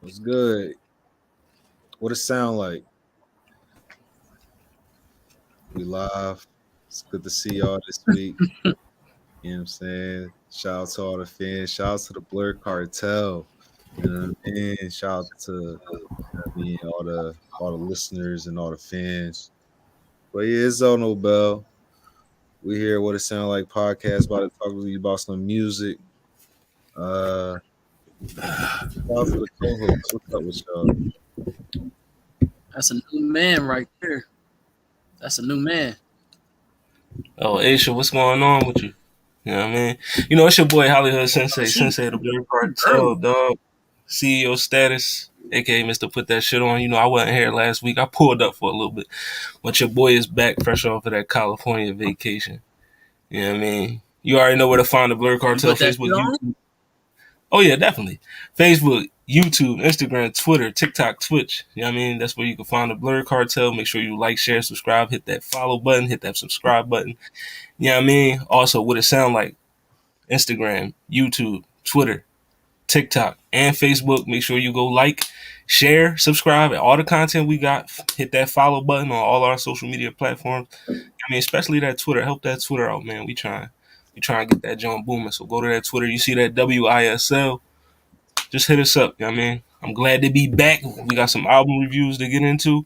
What's good? What it sound like? We live. It's good to see y'all this week. You know what I'm saying? Shout out to all the fans. Shout out to the Blur Cartel. You know what I mean? Shout out to all the listeners and all the fans. But yeah, it's on Nobel. We hear what it sound like podcast about to talk to you about some music. Shout out to the co-host. What's up with y'all? That's a new man right there. That's a new man. Oh, Aisha, what's going on with you? You know what I mean? You know, it's your boy Hollywood Sensei of the Blur Cartel, dog. CEO status, aka Mr. Put That Shit On. You know, I wasn't here last week. I pulled up for a little bit. But your boy is back fresh off of that California vacation. You know what I mean? You already know where to find the Blur Cartel, Facebook, YouTube. Oh, yeah, definitely. Facebook, YouTube, Instagram, Twitter, TikTok, Twitch. You know what I mean? That's where you can find the Blur Cartel. Make sure you like, share, subscribe, hit that follow button, hit that subscribe button. You know what I mean? Also, what it sound like, Instagram, YouTube, Twitter, TikTok, and Facebook. Make sure you go like, share, subscribe, and all the content we got. Hit that follow button on all our social media platforms. I mean, especially that Twitter. Help that Twitter out, man. We trying to get that joint booming. So go to that Twitter. You see that WISL. Just hit us up. You know what I mean? I'm glad to be back. We got some album reviews to get into.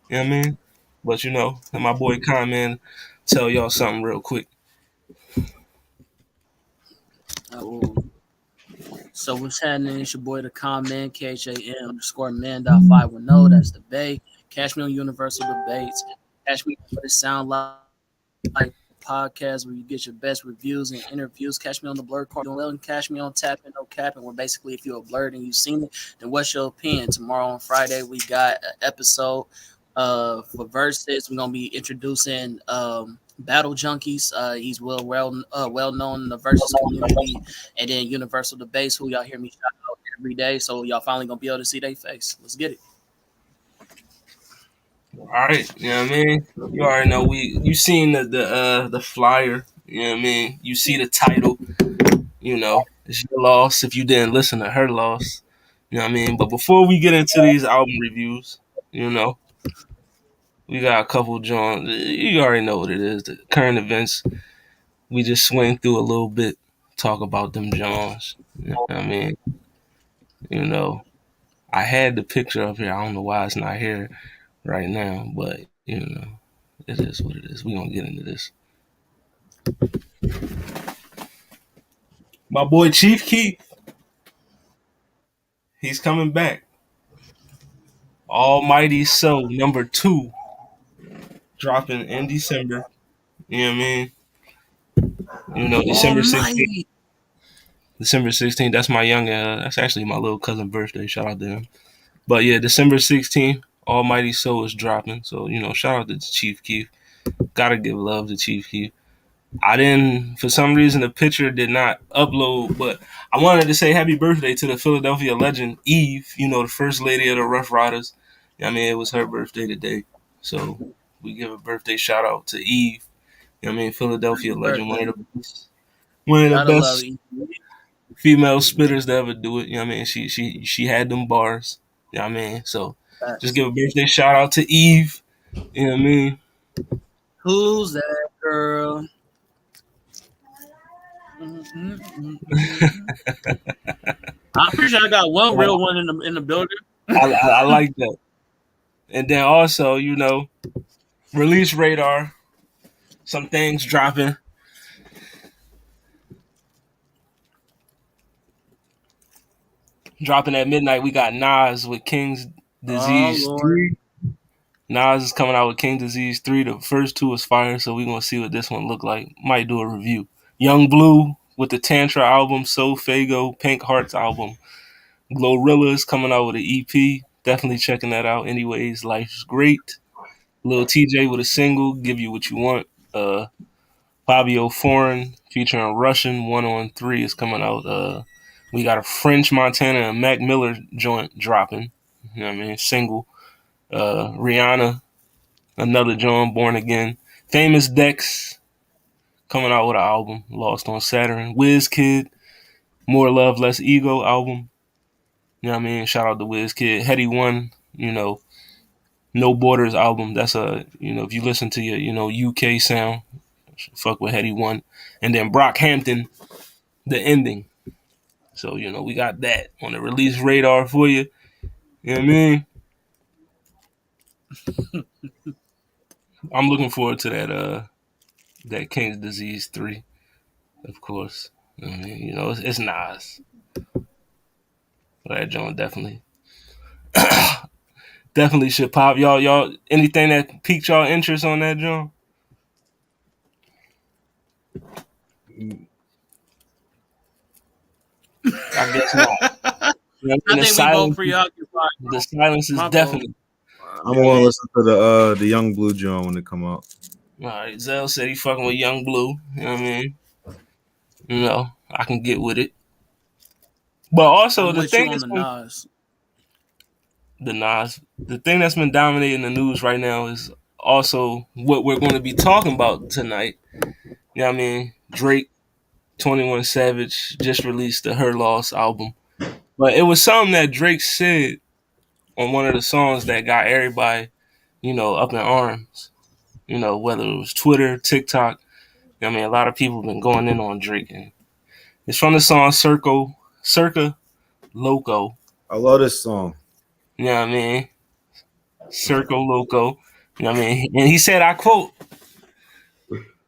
You know what I mean? But, you know, and my boy Con, man, tell y'all something real quick. So what's happening? It's your boy the comment, KHAM_man.510. That's the Bay. Catch me on Universal Debates. Catch me on what it sound like podcast where you get your best reviews and interviews. Catch me on the Blur Cartel and catch me on Tapping No Capping, where basically if you're a blurred and you've seen it, then what's your opinion? Tomorrow on Friday we got an episode for Versus. We're gonna be introducing Battle Junkies. He's well known in the Versus community, and then Universal Debates, who y'all hear me shout out every day. So y'all finally gonna be able to see their face. Let's get it. All right, you know what I mean? You already know you seen the flyer, you know what I mean? You see the title, you know, it's your loss if you didn't listen to her loss. You know what I mean? But before we get into these album reviews, you know, we got a couple John. You already know what it is. The current events. We just swing through a little bit, talk about them Johns. You know what I mean? You know, I had the picture up here. I don't know why it's not here right now, but you know, it is what it is. We're gonna get into this. My boy Chief Keef, he's coming back. Almighty So #2 dropping in December. You know what I mean? You know, December 16th. December 16th, that's my young that's actually my little cousin's birthday. Shout out to him. But yeah, December 16th, Almighty So is dropping. So, you know, shout out to Chief Keef. Gotta give love to Chief Keef. I didn't, for some reason, the picture did not upload, but I wanted to say happy birthday to the Philadelphia legend, Eve, you know, the first lady of the Rough Riders. I mean, it was her birthday today. So we give a birthday shout out to Eve. You know what I mean, Philadelphia legend, one of the best female spitters to ever do it. You know what I mean? She had them bars. You know what I mean? So just give a birthday shout out to Eve. You know what I mean? Who's that girl? I'm pretty sure I got one real one in the building. I like that. And then also, you know, Release Radar, some things dropping. Dropping at midnight, we got Nas with King's Disease 3. Nas is coming out with King Disease 3. The first two is fire, so we're going to see what this one look like. Might do a review. Young Blue with the Tantra album, So Fago, Pink Hearts album. Glorilla is coming out with an EP. Definitely checking that out. Anyways, Life's Great. Lil TJ with a single, Give You What You Want. Fabio Foreign featuring Russian 1 on 3 is coming out. We got a French Montana and Mac Miller joint dropping. You know what I mean? Single. Rihanna, another joint, Born Again. Famous Dex coming out with an album, Lost on Saturn. Kid, More Love, Less Ego album. You know what I mean? Shout out to Kid. Heady One, No Borders album. That's if you listen to your, UK sound, fuck with Heady One. And then Brockhampton, The Ending. So, we got that on the release radar for you. You know what I mean? I'm looking forward to that King's Disease 3, of course. I mean, it's Nas. That joint definitely should pop. Y'all, anything that piqued y'all interest on that joint? I guess not. You know what I mean? I think we both preoccupied. The silence is My fault. definite. I'm gonna listen to the Young Blue joint when it come out. All right, Zell said he fucking with Young Blue. You know what I mean? I can get with it. But also I'm the with thing you on is the Nas. the thing that's been dominating the news right now is also what we're going to be talking about tonight. You know what I mean? Drake, 21 Savage just released the Her Loss album. But it was something that Drake said on one of the songs that got everybody, up in arms. Whether it was Twitter, TikTok. I mean, a lot of people have been going in on Drake. And it's from the song Circa Loco. I love this song. You know what I mean? Circa Loco. You know what I mean? And he said, I quote,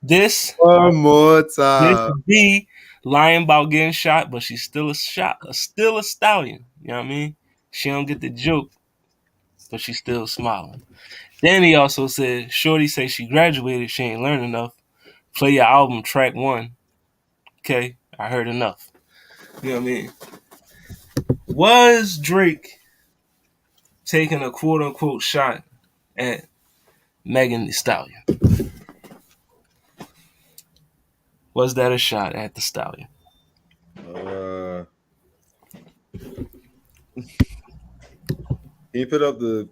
This One more time. B lying about getting shot, but she's still still a stallion. You know what I mean? She don't get the joke, but she's still smiling. Then he also said, Shorty say she graduated, she ain't learned enough. Play your album track 1. Okay, I heard enough. You know what I mean? Was Drake taking a quote unquote shot at Megan Thee Stallion? Was that a shot at the Stallion? Can you put up the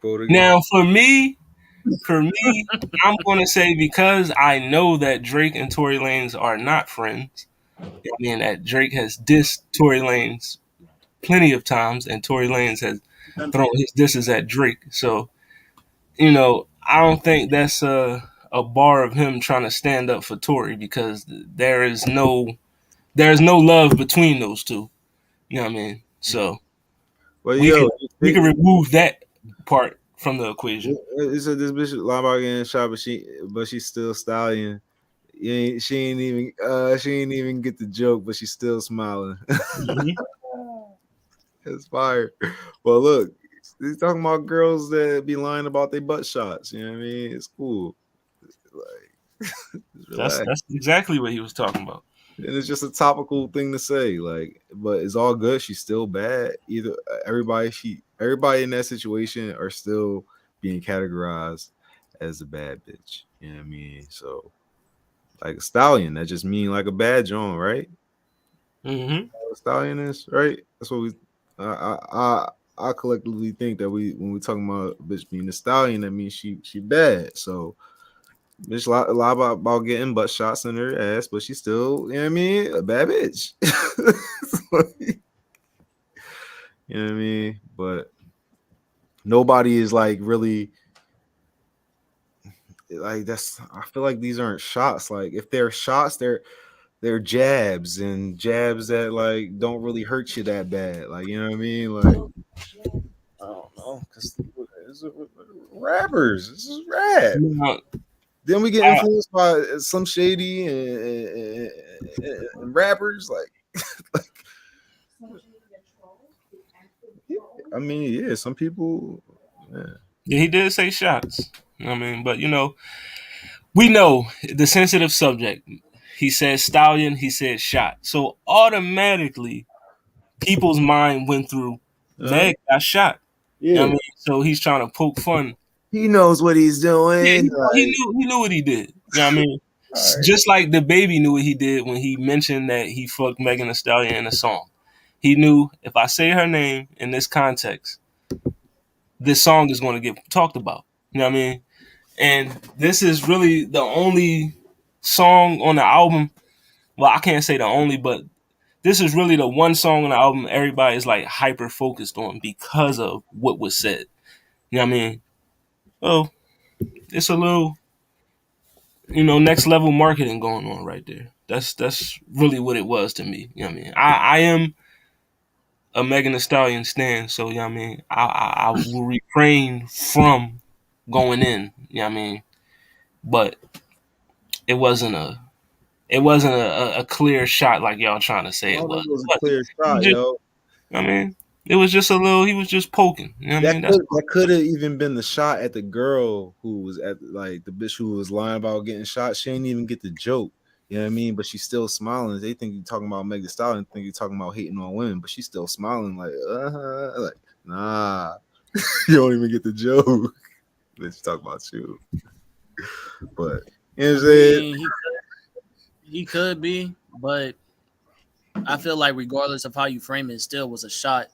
quote again? Now, for me, I'm going to say because I know that Drake and Tory Lanez are not friends. I mean, that Drake has dissed Tory Lanez plenty of times, and Tory Lanez has thrown his disses at Drake. So, I don't think that's a bar of him trying to stand up for Tory because there's no love between those two. You know what I mean? So, we can remove that part from the equation. It said this bitch lie about getting shot, but she's still stallion. She ain't even get the joke, but she's still smiling. Mm-hmm. It's fire. Well, look, he's talking about girls that be lying about their butt shots. You know what I mean? It's cool. Like, that's exactly what he was talking about. And it's just a topical thing to say, but it's all good. She's still bad. Either everybody in that situation are still being categorized as a bad bitch. You know what I mean? So, like a stallion, that just mean like a bad joint, right? Mm-hmm. A stallion is right. That's what we. I collectively think that when we talking about a bitch being a stallion, that means she bad. So. Bitch lie about getting butt shots in her ass, but she's still, you know what I mean, a bad bitch. You know what I mean? But nobody is like really like that's. I feel like these aren't shots. Like if they're shots, they're jabs and jabs that like don't really hurt you that bad. Like you know what I mean? Like I don't know, because rappers. This is rap. Then we get influenced by some shady and rappers like I mean, yeah, some people. Yeah, he did say shots. I mean, but we know the sensitive subject. He said stallion. He said shot. So automatically, people's mind went through Meg got shot. Yeah, you know what I mean, so he's trying to poke fun. He knows what he's doing. Yeah, he knew what he did. You know what I mean? All right. Just like the baby knew what he did when he mentioned that he fucked Megan Thee Stallion in a song. He knew if I say her name in this context, this song is going to get talked about. You know what I mean? And this is really the only song on the album. Well, I can't say the only, but this is really the one song on the album everybody is like hyper focused on because of what was said. You know what I mean? Oh, it's a little, next level marketing going on right there. That's really what it was to me. You know what I mean? I am a Megan Thee Stallion stan, so you know what I mean. I will refrain from going in. You know what I mean? But it wasn't a a clear shot like y'all trying to I say it don't was. think it was a But clear it was shot, just, yo. I mean, it was just a little. He was just poking. You know what I mean? That's That could have even been the shot at the girl who was at like the bitch who was lying about getting shot. She didn't even get the joke. You know what I mean? But she's still smiling. They think you're talking about Meg Thee Stallion, think you're talking about hating on women, but she's still smiling like, like, nah, you don't even get the joke. Let's talk about you. But you know what I'm I saying? mean, he could be, but I feel like regardless of how you frame it, it still was a shot.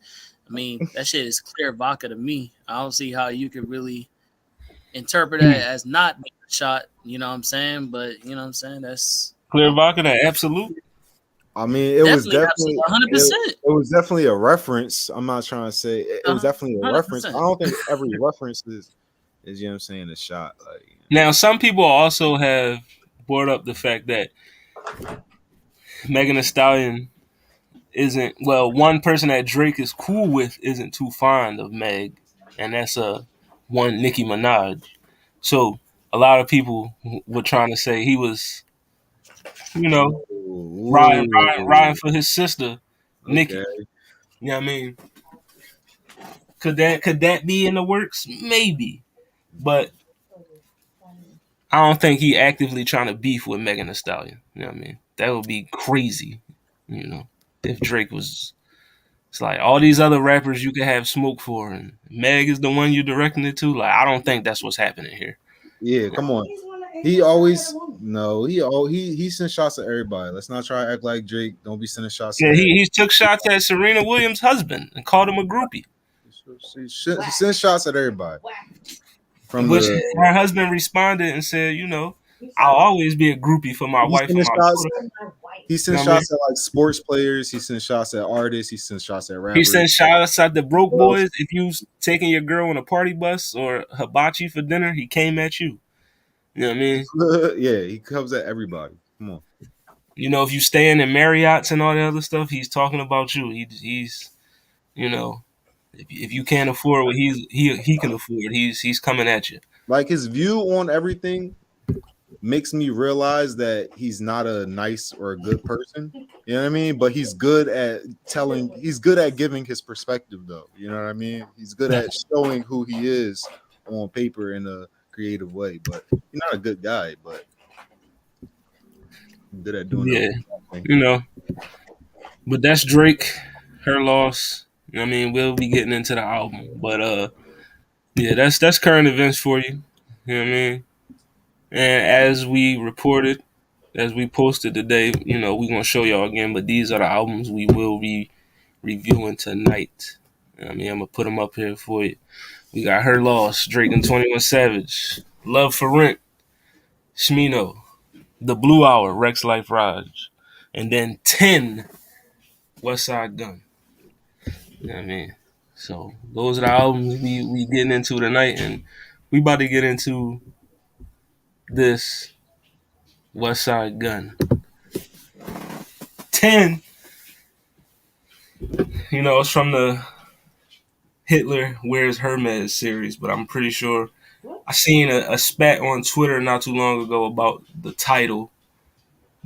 I mean, that shit is clear vodka to me. I don't see how you could really interpret that as not being a shot. You know what I'm saying? But you know what I'm saying? That's clear vodka. That absolute. I mean, it was definitely definitely absolutely 100%. it was definitely a reference. I'm not trying to say it was definitely a reference. I 100%. don't think every reference is you know what I'm saying a shot. Like Now, some people also have brought up the fact that Megan Thee Stallion isn't one person that Drake is cool with isn't too fond of Meg, and that's one Nicki Minaj. So a lot of people were trying to say he was, you know, riding ooh, for his sister, okay. Nicki. You know what I mean? Could that be in the works? Maybe, but I don't think he actively trying to beef with Megan Thee Stallion. You know what I mean? That would be crazy. If Drake was. It's like all these other rappers you could have smoke for, and Meg is the one you're directing it to. Like, I don't think that's what's happening here. Yeah, come on. He always no, he sends shots at everybody. Let's not try to act like Drake. Don't be sending shots Yeah, at he took shots at Serena Williams' husband and called him a groupie, he sends shots at everybody. From which the her husband responded and said, I'll always be a groupie for my he wife and sends my shots daughter. he You know sends what I mean? shots at like sports players, he sends shots at artists, he sends shots at He rappers. sent shots at the broke boys. If you taking your girl on a party bus or hibachi for dinner, he came at you. You know what I mean? Yeah, he comes at everybody. Come on. If you staying in Marriott's and all that other stuff, he's talking about you. He's you know, if you can't afford what he can afford, he's coming at you. Like his view on everything makes me realize that he's not a nice or a good person. You know what I mean? But he's good at giving his perspective though. You know what I mean? He's good at showing who he is on paper in a creative way. But he's not a good guy, but he's good at doing Yeah, the thing. you know. But that's Drake, her loss. I mean, we'll be getting into the album, but yeah, that's current events for you. You know what I mean? And as we reported, as we posted today, we're gonna show y'all again. But these are the albums we will be reviewing tonight. You know what I mean, I'm gonna put them up here for you. We got Her Loss, Drake and 21 Savage, Love for Rent, Smino, The Blue Hour, Rex Life Raj, and then 10, Westside Gunn. You know what I mean? So those are the albums we getting into tonight, and we about to get into this Westside Gunn. 10, it's from the Hitler Wears Hermes series, but I'm pretty sure I seen a spat on Twitter not too long ago about the title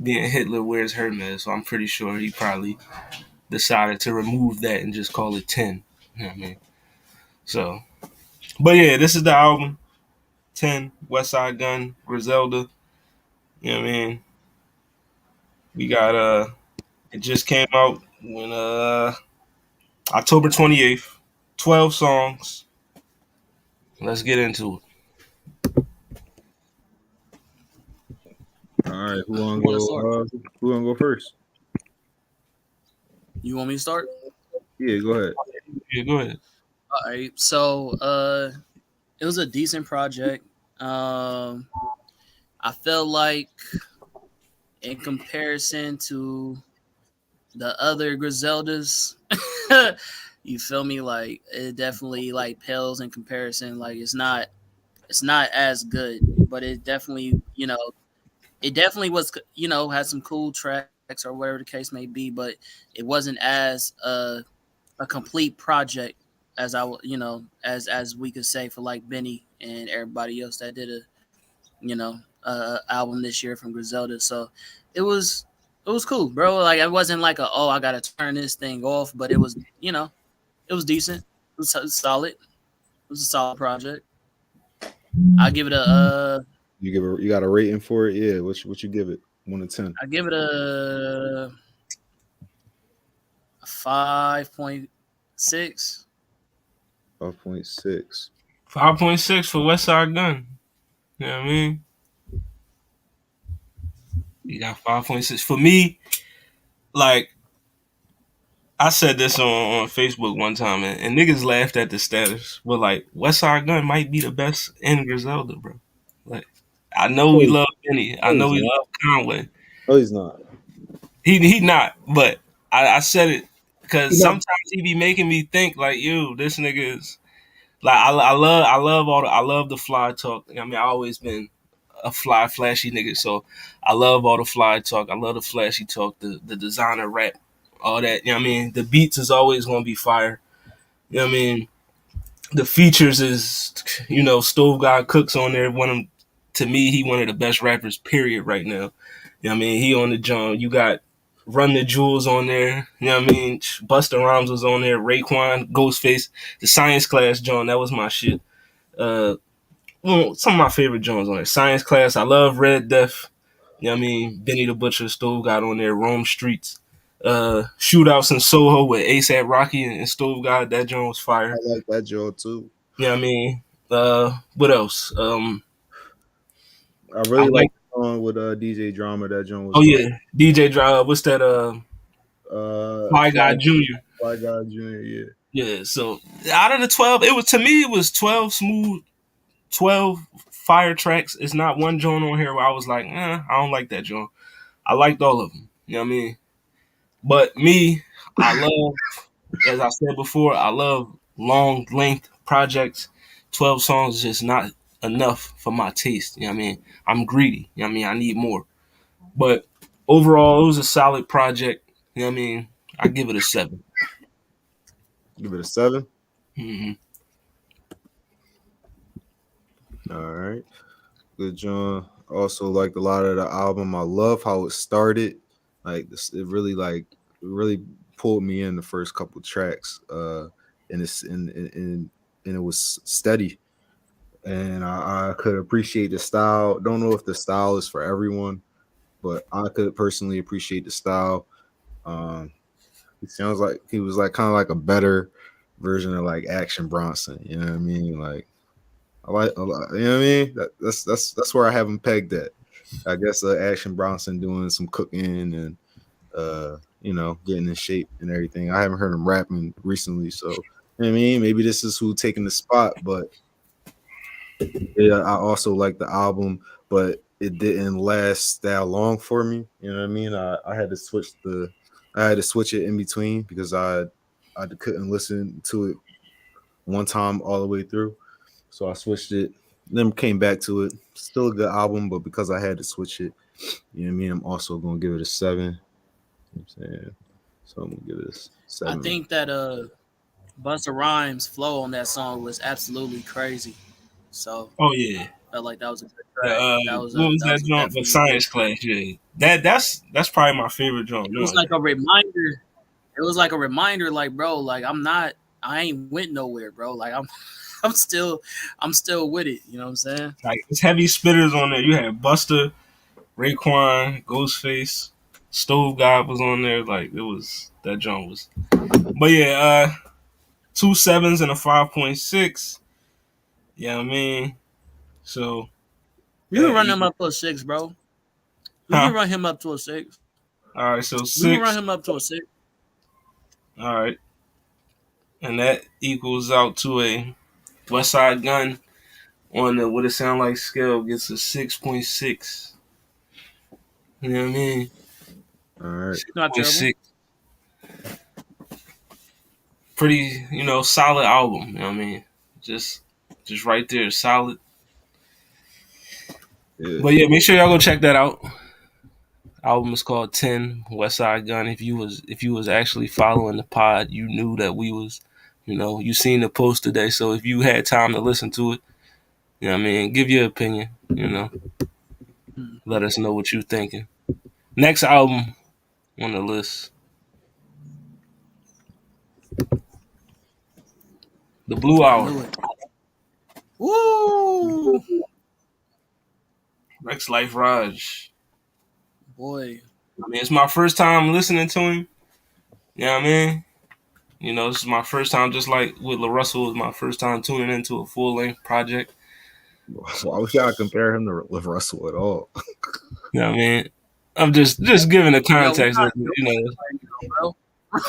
being Hitler Wears Hermes, so I'm pretty sure he probably decided to remove that and just call it 10. You know what I mean? So, but yeah, this is the album 10, Westside Gunn, Griselda. You know what I mean? We got it just came out when October 28th. 12 songs. Let's get into it. All right, Who want to start? who gonna go first? You want me to start? Yeah, go ahead. Yeah, go ahead. All right. So it was a decent project. I felt like in comparison to the other Griseldas, you feel me? Like it definitely like pales in comparison. Like it's not as good, but it definitely it definitely was had some cool tracks or whatever the case may be, but it wasn't as a complete project as as we could say for like Benny and everybody else that did a album this year from Griselda. So it was it was cool, bro. Like it wasn't like a I gotta turn this thing off, but it was it was decent. It was solid. It was a solid project. I give it a You got a rating for it? Yeah. What you give it? 1 to 10. I give it a 5.6. 5.6. 5.6 for Westside Gunn. You know what I mean? You got 5.6 for me. Like I said this on Facebook one time, and niggas laughed at the status. But like, Westside Gunn might be the best in Griselda, bro. Like, I know we No, love Benny. I no, know he's we not. love Conway. No, he's not. He not, but I said it because He's not. sometimes he be making me think like, you, this nigga is like I love the fly talk. I mean, I always been a fly flashy nigga, so I love all the fly talk. I love the flashy talk, the designer rap, all that. You know what I mean? The beats is always gonna be fire. You know what I mean? The features is, Stove God Cooks on there. To me, he one of the best rappers. Period. Right now. You know what I mean? He on the John. You got Run the Jewels on there. You know what I mean? Busta Rhymes was on there. Raekwon, Ghostface, the Science Class John. That was my shit. Uh, some of my favorite Jones on there. Science Class. I love Red Death. You know what I mean? Benny the Butcher, Stove God on there. Rome Streets. Shootouts in Soho with ASAP Rocky and Stove God. That John was I fire. like that Joe too. You know what I mean? What else? I I really like like. the song with DJ Drama. That joint was Oh fire. yeah, DJ Drive. What's that? Fly Fly Guy Junior. Fly Guy Junior. Yeah. Yeah. So out of the 12, it was to me. It was 12 smooth, 12 fire tracks. It's not one joint on here where I was like, I don't like that joint. I liked all of them. You know what I mean? But me, I love, as I said before, I love long length projects. 12 songs is just not enough for my taste. You know what I mean? I'm greedy. You know what I mean? I need more. But overall, it was a solid project. You know what I mean? I give it a 7. Give it a 7. Mm-hmm. All right. Good John. Also liked a lot of the album. I love how it started. Like this, it really pulled me in the first couple tracks. And it's and it was steady. And I could appreciate the style. Don't know if the style is for everyone, but I could personally appreciate the style. Um, he sounds like he was like kind of like a better version of like Action Bronson. You know what I mean? Like I like a lot. You know what I mean? That's where I have him pegged at. I guess Action Bronson doing some cooking and getting in shape and everything. I haven't heard him rapping recently, so you know what I mean, maybe this is who taking the spot, but yeah, I also like the album, but it didn't last that long for me. You know what I mean? I had to I had to switch it in between because I couldn't listen to it one time all the way through. So I switched it, then came back to it. Still a good album, but because I had to switch it, you know what I mean? I'm also gonna give it a 7. You know what I'm saying? So I'm gonna give it a I 7. think that Busta Rhymes' flow on that song was absolutely crazy. So Oh yeah. felt like that was a good The, track. what was That that was joint? The definitely a good Science track. Class. Yeah. That's probably my favorite joint. It was No. like a reminder. It was like a reminder, like bro, like I ain't went nowhere, bro. Like I'm still, I'm still with it. You know what I'm saying? Like it's heavy spitters on there. You had Buster, Raekwon, Ghostface, Stove God was on there. Like it was that joint was. But yeah, 2 7s and a 5.6. Yeah, I mean, so You can that run them up plus 6, bro. We Huh? can run him up to a 6. All right, so We can run 6. him up to a 6. All right, and that equals out to a Westside Gun on the what it sound like scale gets a 6.6. You know what I mean? All right. Six Not point terrible. six. Pretty, solid album. You know what I mean? Just, just right there, solid. Yeah. But yeah, make sure y'all go check that out. Album is called 10 Westside Gun. If you was actually following the pod, you knew that we was, you seen the post today. So if you had time to listen to it, you know what I mean, give your opinion. Let us know what you thinking. Next album on the list, The Blue I Hour, knew it. Woo! Rex Life Raj. Boy. I mean, it's my first time listening to him. You know what I mean? This is my first time, just like with La Russell, it was my first time tuning into a full length project. Why would y'all compare him to with Russell at all? You know what I mean? I'm just giving the Yo, we're context not of, doing that right now, bro.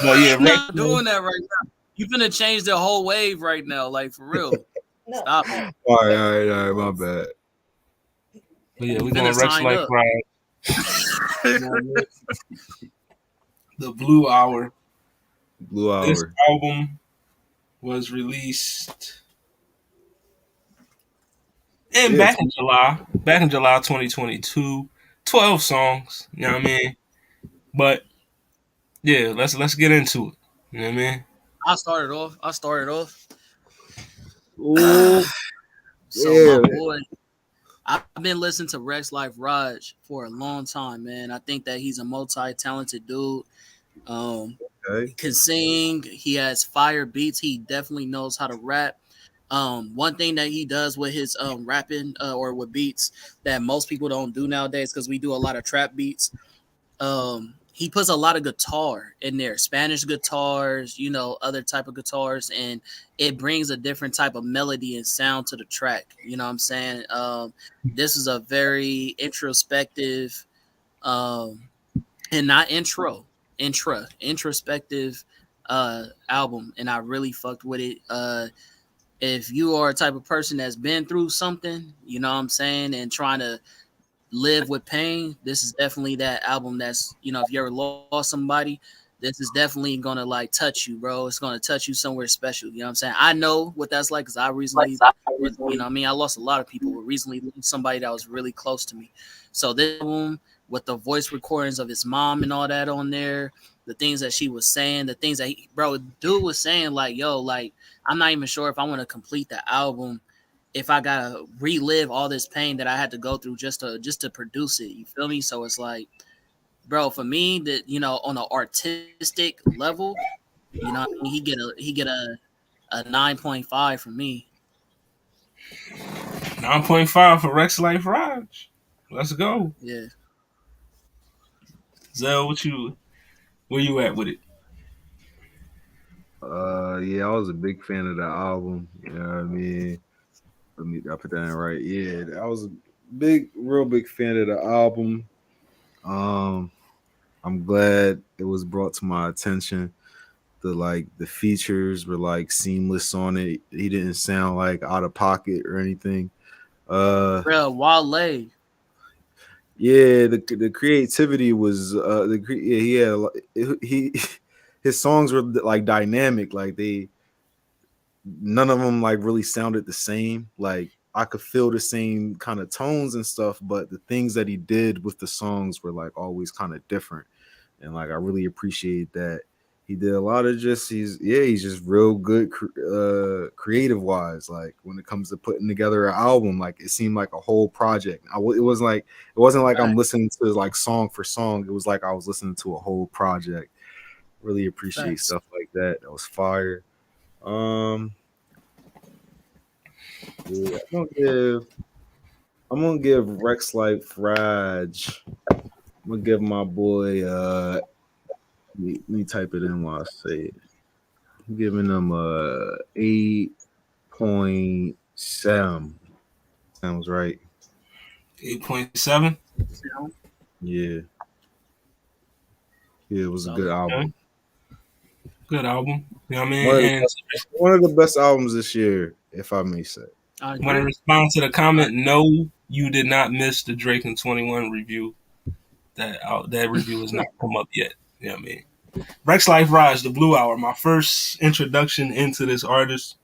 But yeah, We're Rex not doing that right now. You finna change the whole wave right now, like for real. Stop it. All right, my bad. But yeah, You we're going finna Rex sign Life up. Ride. You know what I mean? The Blue Hour. Blue This Hour. album was released Yeah, back in July 2022. 12 songs. You know what I mean? But yeah, let's get into it. You know what I mean? I started off. oh So my yeah. boy, I've been listening to Rex Life Raj for a long time, man. I think that he's a multi-talented dude. Um, Okay. he can sing. He has fire beats. He definitely knows how to rap. One thing that he does with his rapping or with beats that most people don't do nowadays because we do a lot of trap beats. He puts a lot of guitar in there, Spanish guitars, other type of guitars, and it brings a different type of melody and sound to the track. You know what I'm saying? This is a very introspective, um, and not introspective album, and I really fucked with it. If you are a type of person that's been through something, you know what I'm saying, and trying to live with pain, this is definitely that album that's, if you ever lost somebody, this is definitely gonna like touch you, bro. It's gonna touch you somewhere special. You know what I'm saying? I know what that's like because I recently I mean, I lost a lot of people, but recently lost somebody that was really close to me. So this album with the voice recordings of his mom and all that on there, the things that she was saying, the things that bro, dude was saying like, yo, like I'm not even sure if I want to complete the album if I gotta relive all this pain that I had to go through just to produce it. You feel me? So it's like, bro, for me that on an artistic level, what I mean, he get a 9.5 from me. 9.5 for Rex Life Raj. Let's go. Yeah. Zell, where you at with it? Yeah, I was a big fan of the album. You know what I mean? I put that in right. Yeah, I was a real big fan of the album. Um, I'm glad it was brought to my attention. The features were like seamless on it. He didn't sound like out of pocket or anything. Uh, Bro, Wale. yeah, the creativity was yeah, he had he his songs were like dynamic, like none of them like really sounded the same. Like I could feel the same kind of tones and stuff, but the things that he did with the songs were like always kind of different. And like I really appreciate that. He did a lot of he's just real good creative wise. Like when it comes to putting together an album, like it seemed like a whole project. It wasn't like I'm Facts. listening to like song for song. It was like I was listening to a whole project. Really appreciate Facts. stuff like that. That was fire. Um, yeah, I'm gonna give Rex Life Raj. I'm gonna give my boy let me type it in while I say it. I'm giving him a 8.7. Sounds right. 8.7. Yeah, yeah, it was a good Solid. album. Okay. Good album. You know what I One mean? of the And best, one of the best albums this year, if I may say. I want to agree. respond to the I, comment, no, you did not miss the Drake and 21 review. That review has not come up yet. You know what I mean? Rex Life Rise, the Blue Hour, my first introduction into this artist.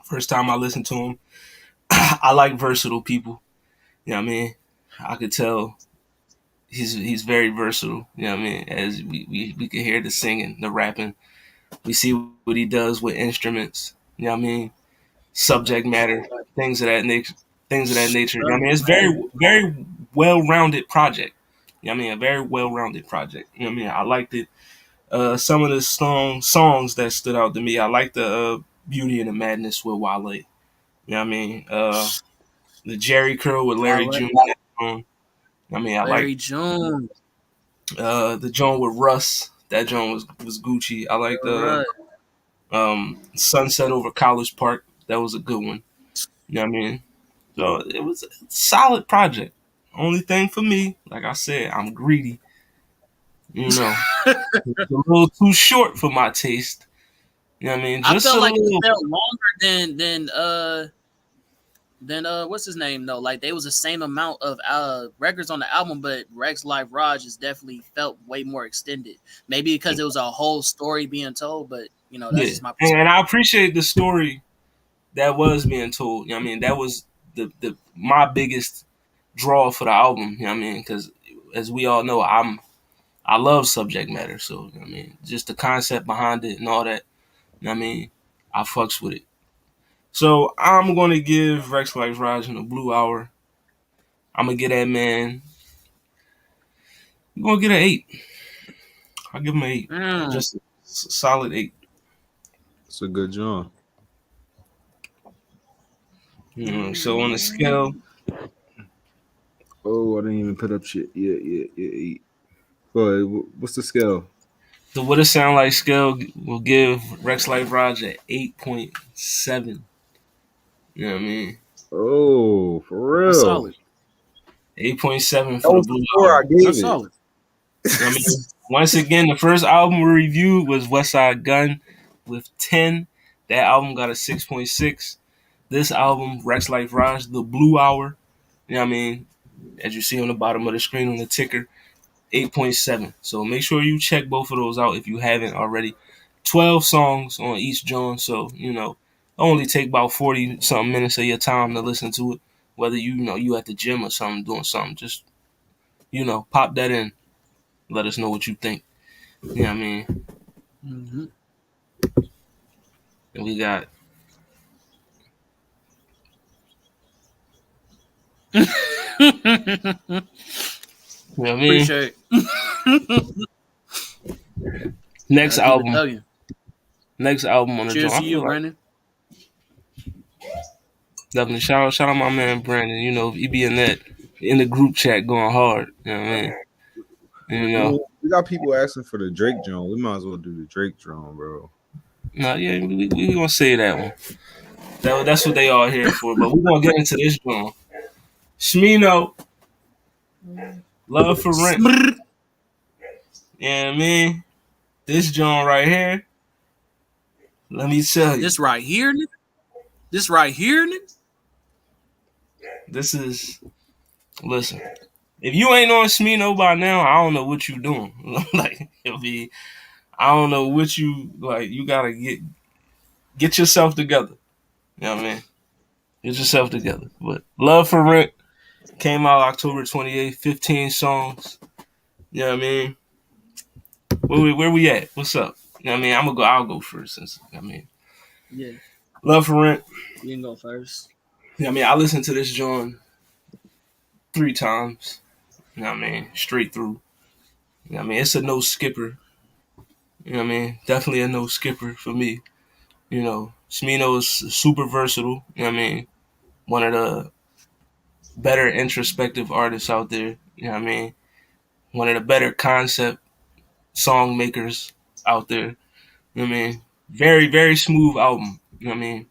First time I listened to him. I like versatile people. You know what I mean? I could tell he's very versatile. You know what I mean? As we can hear the singing, the rapping. We see what he does with instruments. You know what I mean? Subject matter, things of that nature. Things of that nature. You know what I mean? It's very well rounded project. You know what I mean? A very well rounded project. You know what I mean? I liked it. Some of the songs that stood out to me. I like the Beauty and the Madness with Wale. You know what I mean? The Jerry Curl with Larry Wale, June. I mean, I like Larry June. the joint with Russ. That joint was Gucci. I like the Right. Sunset over College Park. That was a good one. You know what I mean? So it was a solid project. Only thing for me, like I said, I'm greedy. You know, it's a little too short for my taste. You know what I mean? I Just a felt like it little. felt longer than what's his name though. Like they was the same amount of records on the album, but Rex Live Raj just definitely felt way more extended. Maybe because it was a whole story being told, but that's Yeah, just my and perspective. I appreciate the story that was being told. You know what I mean? That was the my biggest draw for the album. You know what I mean? Because as we all know, I love subject matter. So you know what I mean, just the concept behind it and all that. You know what I mean, I fucks with it. So I'm gonna give Rex Life Raj in the Blue Hour. I'm gonna get that man. I'm gonna get an 8. I'll give him an 8. Mm, Just a solid 8. It's a good joint. So on the scale, Oh, I didn't even put up shit. Yeah, yeah, yeah. Yeah. Go ahead. What's the scale? the What It Sound Like scale will give Rex Life Raj an 8.7. You know what I mean? Oh, for that's real. solid. 8.7 That for the was the Blue score I Hour. gave That's it. solid. I mean, once again, the first album we reviewed was Westside Gunn with 10. That album got a 6.6. This album, Rex Life Raj, The Blue Hour, you know what I mean? As you see on the bottom of the screen on the ticker, 8.7. So make sure you check both of those out if you haven't already. 12 songs on each joint, so, only take about 40 something minutes of your time to listen to it. Whether you at the gym or something doing something, just, pop that in. Let us know what you think. You know what I mean? Mm-hmm. And we got, you know what I mean? Appreciate it. Next Gotta keep it album. thugging. Next album on the joint. Cheers I to feel you, like Brandon. definitely shout out my man Brandon. He be in the group chat going hard. You know what I mean? You You know. know, we got people asking for the Drake joint. We might as well do the Drake joint, bro. No, yeah, we gonna say that one. That's what they all here for. But we're gonna get into this one. Smino, Love for Rent. Smrr. You know what I mean? This joint right here, let me tell you, This right here, nigga. This right here, nigga. this is listen. If you ain't on Smino by now, I don't know what you doing. Like, I don't know what you like. You gotta get yourself together. You know what I mean? Get yourself together. But Love for Rent came out October 28th, 15 songs. You know what I mean? Where we at? What's up? You know what I mean? I'll go first since Yeah, Love for Rent. you can go first. You know what I mean? I listened to this joint 3 times. You know what I mean? Straight through. You know what I mean? It's a no skipper. You know what I mean? Definitely a no skipper for me. Smino is super versatile. You know what I mean? One of the better introspective artists out there. You know what I mean? One of the better concept song makers out there. You know what I mean? Very, very smooth album. You know what I mean?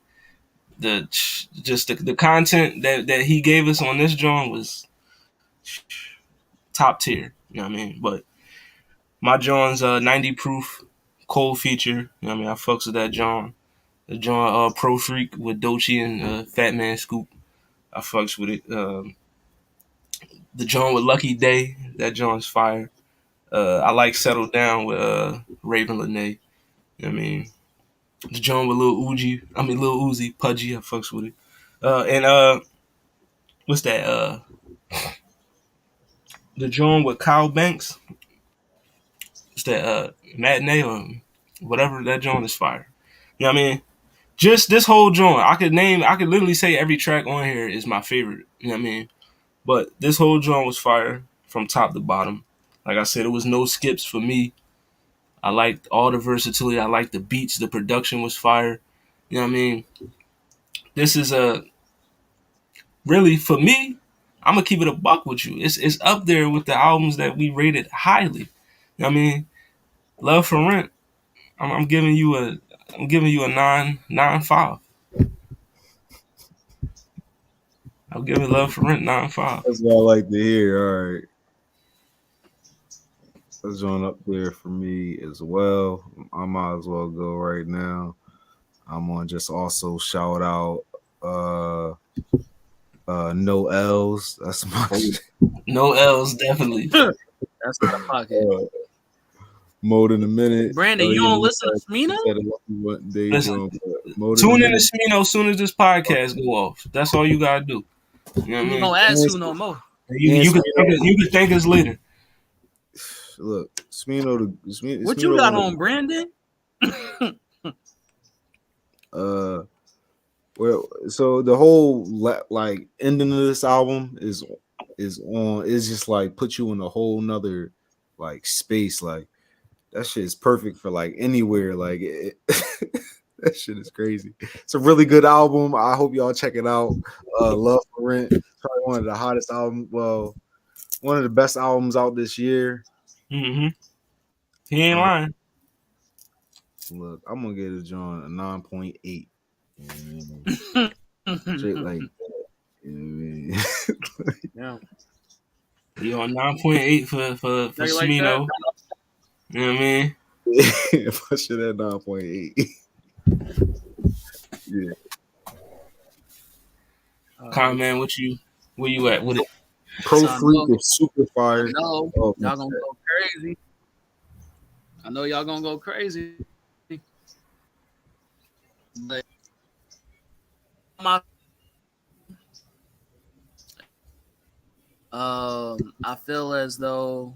The content that he gave us on this joint was top tier. You know what I mean? But my John's 90 proof cold feature. You know what I mean? I fucks with that John. The John Pro Freak with Dochi and Fat Man Scoop. I fucks with it. The John with Lucky Day. That John's fire. I like Settle Down with Raven Lene. You know what I mean? The John with Lil Uzi, Pudgy. I fucks with it. And what's that? The John with Kyle Banks. What's that? Matinee or whatever. That John is fire. You know what I mean? Just this whole joint, I could literally say every track on here is my favorite. You know what I mean? But this whole joint was fire from top to bottom. Like I said, it was no skips for me. I liked all the versatility. I liked the beats. The production was fire. You know what I mean? This is a really for me. I'm gonna keep it a buck with you. It's up there with the albums that we rated highly. You know what I mean? Love for Rent. I'm giving you a 9.5. I'll give it Love for Rent 9.5. That's what I like to hear. All right. That's on up there for me as well. I might as well go right now. I'm gonna just also shout out No L's. That's my No L's, definitely. That's in the pocket. More than a minute. Brandon, you don't listen to Smino? Listen, tune in to Smino as soon as this podcast go off. That's all you gotta do. You know what I mean? Don't ask who no more. You can thank us later. Look, Smino. What you got on, Brandon? Well, so the whole like ending of this album is just like put you in a whole nother like space. Like that shit is perfect for like anywhere. Like that shit is crazy. It's a really good album. I hope y'all check it out. Love for Rent, probably one of the hottest albums. Well, one of the best albums out this year. Mm-hmm. He ain't lying. Look, I'm gonna get it, John, a 9.8. Straight like that. You know what I mean? Yeah. You on 9.8 for Smino. Like you know what I mean? Yeah, push it at 9.8. Yeah. Comment, where you at with it? Pro Freak is super fire. No, y'all gonna go crazy. I know y'all gonna go crazy. But I feel as though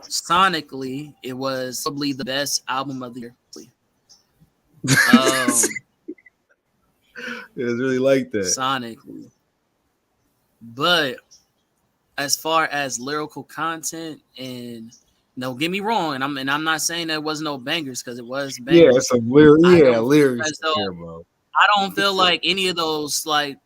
sonically it was probably the best album of the year. It was really like that sonically, but as far as lyrical content, and don't get me wrong, and I'm not saying there was no bangers, because it was bangers. Yeah, it's a lyrics. I don't feel like any of those like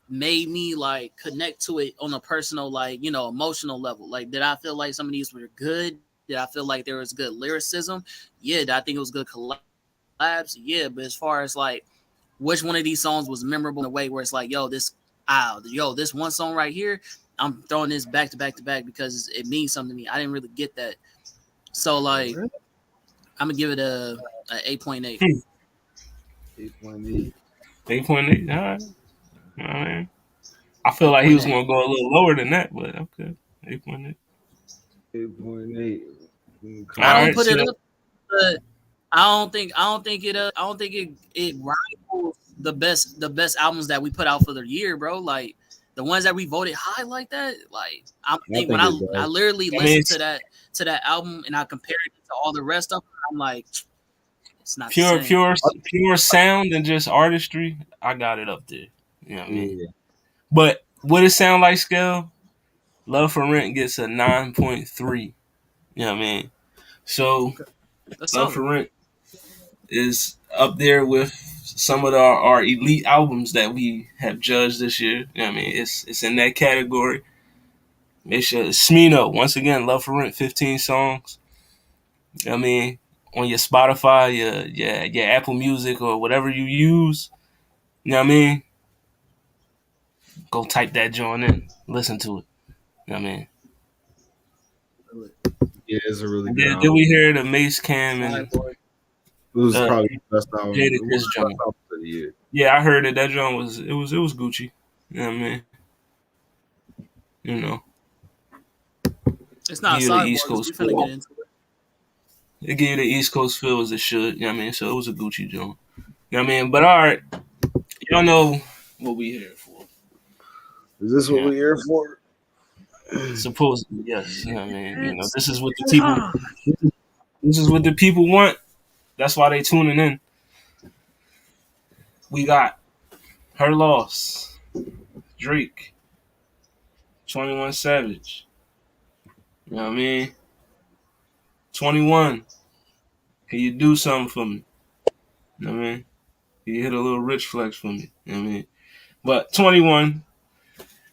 made me like connect to it on a personal, like, emotional level. Like, did I feel like some of these were good? Did I feel like there was good lyricism? Yeah. Did I think it was good collabs? Yeah. But as far as like which one of these songs was memorable in a way where it's like, this one song right here, I'm throwing this back to back to back because it means something to me. I didn't really get that. So like, I'm gonna give it a 8.8. 8.8. 8.8. All right. I feel like he was gonna go a little lower than that, but okay. 8.8. 8.8. I don't put it up, but I don't think it rivals the best albums that we put out for the year, bro. Like the ones that we voted high like that. Like I literally listened to that album and I compared it to all the rest of them, I'm like, it's not pure sound and just artistry. I got it up there. You know what I mean? Yeah. But what it sound like scale? Love for Rent gets a 9.3. You know what I mean? So Love for Rent is up there with some of our elite albums that we have judged this year. You know what I mean? It's in that category. Make sure Smino, once again, Love for Rent, 15 songs. You know what I mean? On your Spotify, your Apple Music or whatever you use. You know what I mean? go type that joint in, listen to it. You know what I mean? Yeah, it's a really And good then album. we hear the Mace Cam and Cyborg. It was uh, probably the best album. Jada It was Kiss the best joint. album of the year. Yeah, I heard it. That joint was Gucci. You know what I mean? You know, It's give not you the East Cyborg because we Coast finna get feel. into it. It give you the East Coast feel as it should. You know what I mean? So it was a Gucci joint. You know what I mean? But all right, y'all know what we here for. Is this what Yeah, we're here for? supposedly yes. You know what I mean? You know, It's this is what the people. time. This is what the people want. That's why they tuning in. We got Her Loss, Drake, 21 Savage. You know what I mean? 21. Can you do something for me? You know what I mean? Can you hit a little rich flex for me? You know what I mean? But 21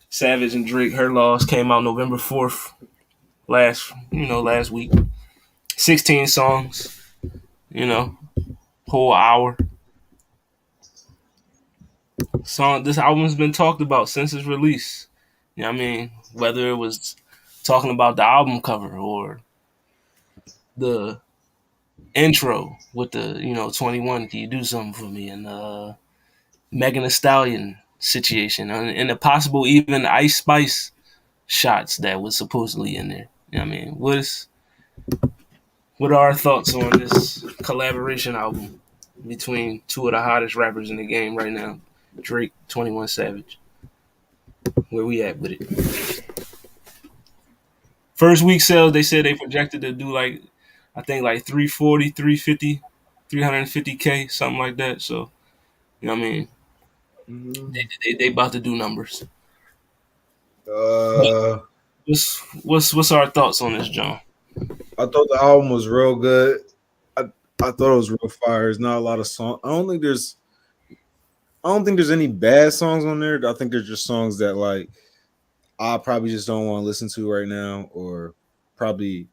Savage and Drake, Her Loss came out November 4th last week. 16 songs, you know, whole hour. This album's been talked about since its release. You know what I mean? Whether it was talking about the album cover or the intro with the, 21, can you do something for me? And Megan Thee Stallion situation. And the possible even Ice Spice shots that was supposedly in there. You know what I mean? What are our thoughts on this collaboration album between two of the hottest rappers in the game right now, Drake, 21 Savage? Where we at with it? First week sales, they said they projected to do like, I think like 340, 350, 350K, something like that. So, you know what I mean? Mhm. They about to do numbers. But Uh, what's our thoughts on this, John? I thought the album was real good. I I thought it was real fire. There's not a lot of songs. I don't think there's any bad songs on there. I think there's just songs that like I probably just don't want to listen to right now, or probably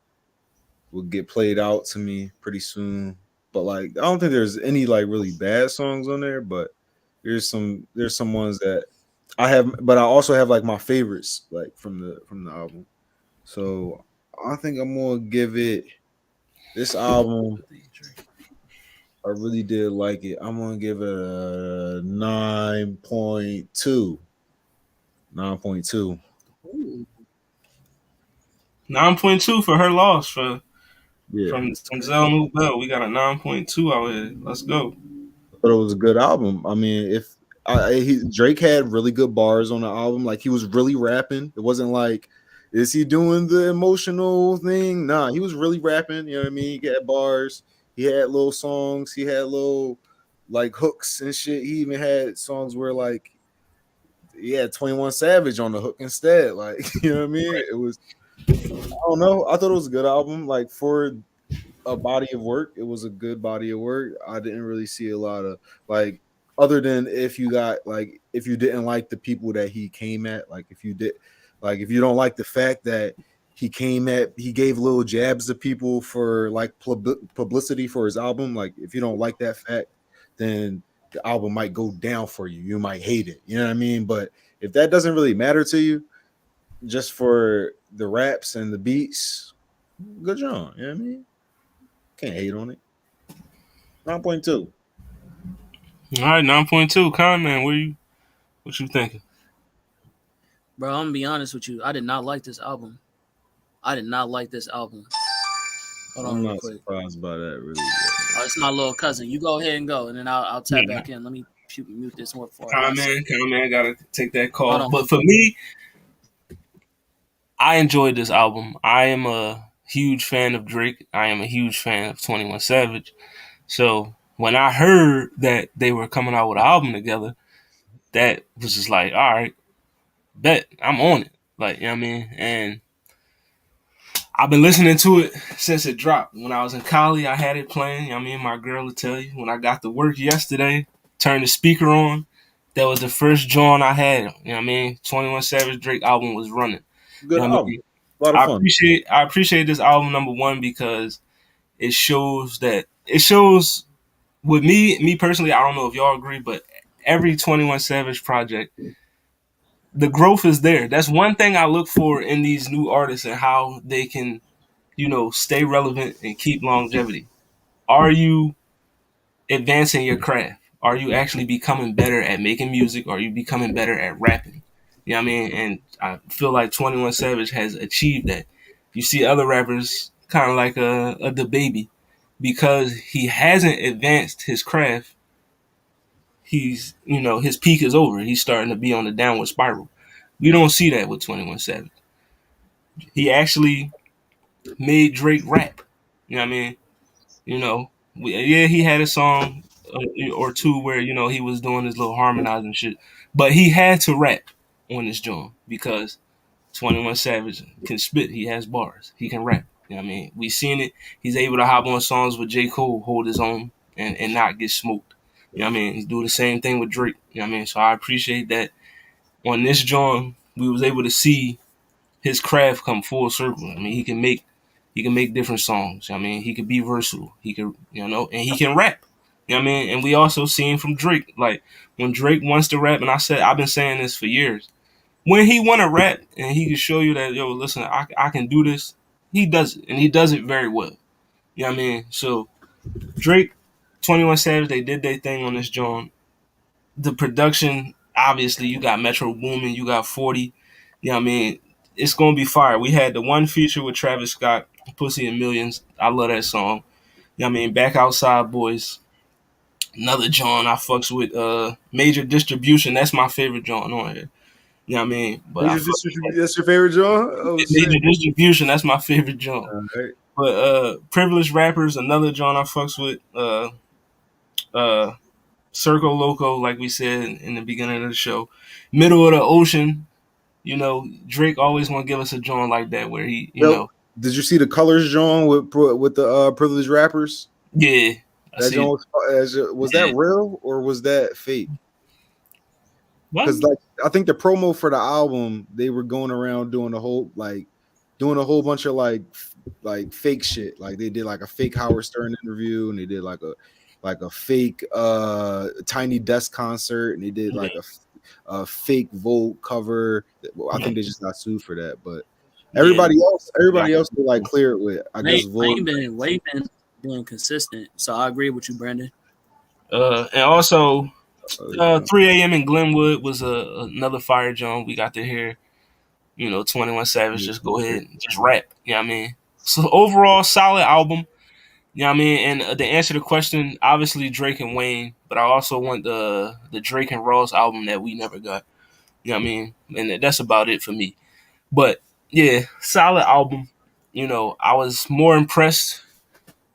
will get played out to me pretty soon. But like I don't think there's any like really bad songs on there, but there's some ones that I have, but I also have like my favorites like from the album. So I think I'm gonna give it this album. I really did like it. I'm gonna give it a 9.2. 9.2. Ooh. 9.2 for Her Loss Yeah. from Zell New Bell. We got a 9.2 out here. Let's go. But it was a good album. I mean, if Drake had really good bars on the album, like he was really rapping. It wasn't like, is he doing the emotional thing? Nah, he was really rapping. You know what I mean? He had bars. He had little songs. He had little like hooks and shit. He even had songs where like he had 21 Savage on the hook instead. Like, you know what I mean? It was, I don't know. I thought it was a good album. Like for a body of work. It was a good body of work. I didn't really see a lot of like other than if you got like if you didn't like the people that he came at, like if you don't like the fact that he gave little jabs to people for like publicity for his album, like if you don't like that fact, then the album might go down for you. You might hate it. You know what I mean? But if that doesn't really matter to you, just for the raps and the beats, good job. You know what I mean? Can't hate on it. 9.2. All right, 9.2. Con man, what you thinking? Bro, I'm gonna be honest with you. I did not like this album. I did not like this album. Hold on I'm real not quick. surprised by that, really. Oh, it's my little cousin. You go ahead and go, and then I'll tap Yeah. back in. Let me mute this one for Con 1 second. man, gotta take that Hold call. on. But for me, I enjoyed this album. I am a huge fan of Drake. I am a huge fan of 21 Savage. So when I heard that they were coming out with an album together, that was just like, all right, bet I'm on it. Like, you know what I mean? And I've been listening to it since it dropped. When I was in Cali, I had it playing. You know what I mean? My girl will tell you. When I got to work yesterday, turned the speaker on. That was the first joint I had. You know what I mean? 21 Savage Drake album was running. You Good know what I album. mean? A lot of fun. I appreciate this album number one because it shows with me personally, I don't know if y'all agree, but every 21 Savage project, the growth is there. That's one thing I look for in these new artists and how they can, stay relevant and keep longevity. Are you advancing your craft? Are you actually becoming better at making music? Are you becoming better at rapping? You know what I mean? And I feel like 21 Savage has achieved that. You see other rappers kind of like a the baby because he hasn't advanced his craft. He's, his peak is over. He's starting to be on the downward spiral. We don't see that with 21 Savage. He actually made Drake rap. You know what I mean? Yeah, he had a song or two where he was doing his little harmonizing shit, but he had to rap on this joint because 21 Savage can spit. He has bars. He can rap. You know what I mean? We seen it. He's able to hop on songs with J. Cole, hold his own, and not get smoked. You know what I mean? He's do the same thing with Drake. You know what I mean? So I appreciate that on this joint we was able to see his craft come full circle. I mean, he can make different songs. I mean, he could be versatile. He could, and he can rap. You know what I mean? And we also seen from Drake, like when Drake wants to rap, and I've been saying this for years. When he want to rap and he can show you that, yo, listen, I can do this, he does it, and he does it very well. You know what I mean? So Drake, 21 Savage, they did their thing on this joint. The production, obviously, you got Metro Boomin, you got 40. You know what I mean? It's gonna be fire. We had the one feature with Travis Scott, Pussy and Millions. I love that song. You know what I mean? Back Outside Boys. Another John I fucks with Major Distribution. That's my favorite John on here. You know what I mean? But That's your favorite John? Oh shit. Major Distribution, that's my favorite John. Right. But Privileged Rappers, another John I fucks with. Uh Circle Loco, like we said in the beginning of the show. Middle of the Ocean, Drake always want to give us a joint like that where he, Did you see the Colors John with the Privileged Rappers? Yeah. That John was that real or was that fake? Because I think the promo for the album, they were going around doing a whole bunch of like fake shit. Like they did like a fake Howard Stern interview, and they did like a fake Tiny Desk concert, and they did like a fake Vogue cover. I think they just got sued for that, but everybody else they like clear it with. I guess Vogue been being consistent, so I agree with you, Brandon. And also 3 a.m. in Glenwood was another fire zone. We got to hear, 21 Savage just go ahead and just rap. You know what I mean? So overall, solid album. You know what I mean? And to answer the question, obviously Drake and Wayne, but I also want the Drake and Ross album that we never got. You know what I mean? And that's about it for me. But yeah, solid album. I was more impressed.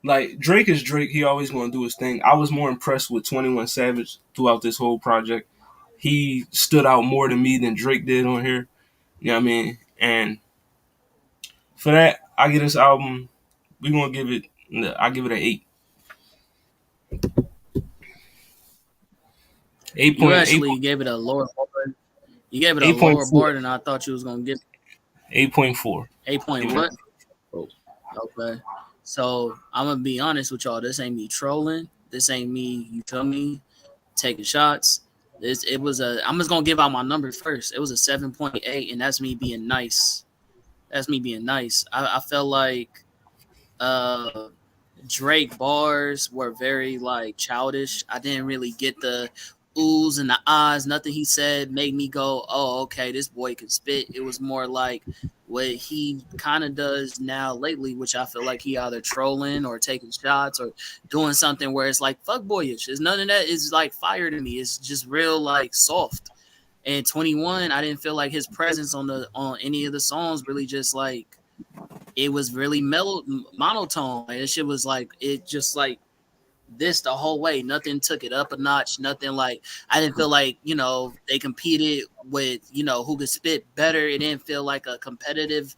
Like Drake is Drake, he always gonna do his thing. I was more impressed with 21 Savage throughout this whole project. He stood out more to me than Drake did on here. You know what I mean? And for that, I give this album. I give it an 8. You actually gave it a lower bar. You gave it a lower bar than I thought you was gonna give. 8.4. 8 point what? Okay. So I'm gonna be honest with y'all. This ain't me trolling. This ain't me. You feel me? Taking shots. I'm just gonna give out my numbers first. It was a 7.8, and that's me being nice. I felt like Drake bars were very like childish. I didn't really get the oohs and the ahs. Nothing he said made me go, "Oh, okay, this boy can spit." It was more like what he kind of does now lately, which I feel like he either trolling or taking shots or doing something where it's like fuck boyish. It's none of that is like fire to me. It's just real like soft. And 21, I didn't feel like his presence on any of the songs really just like it was really mellow monotone. Like, shit was like it just like this the whole way. Nothing took it up a notch. Nothing like I didn't feel like they competed with who could spit better. It didn't feel like a competitive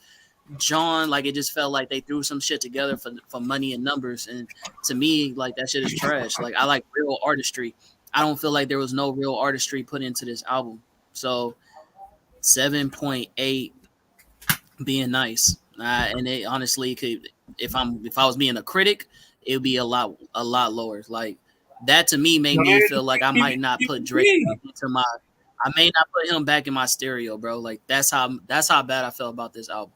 John. Like it just felt like they threw some shit together for money and numbers. And to me, like that shit is trash. Like I like real artistry. I don't feel like there was no real artistry put into this album. So 7.8 being nice. And it honestly could if I was being a critic, it would be a lot lower. Like that to me made me feel like I might not put Drake into my I may not put him back in my stereo, bro. Like that's how bad I felt about this album,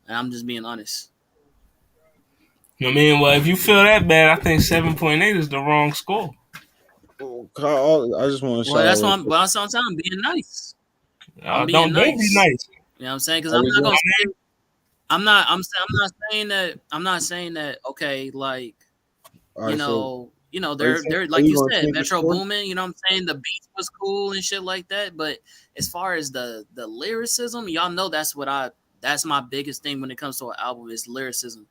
and I'm just being honest. You know what I mean? Well, if you feel that bad, I think 7.8 is the wrong score. I just want to Well, shout out that's real what I'm. quick. Well, that's what I'm saying. I'm being nice. I'm being Don't be nice. nice. You know what I'm saying? Because I I'm just not want, gonna say. I'm not saying that. I'm not saying that. Okay, like all right, so they're are like you you going to said, change the Metro score? Boomin. You know what I'm saying? The beats was cool and shit like that. But as far as the lyricism, y'all know that's my biggest thing when it comes to an album is lyricism.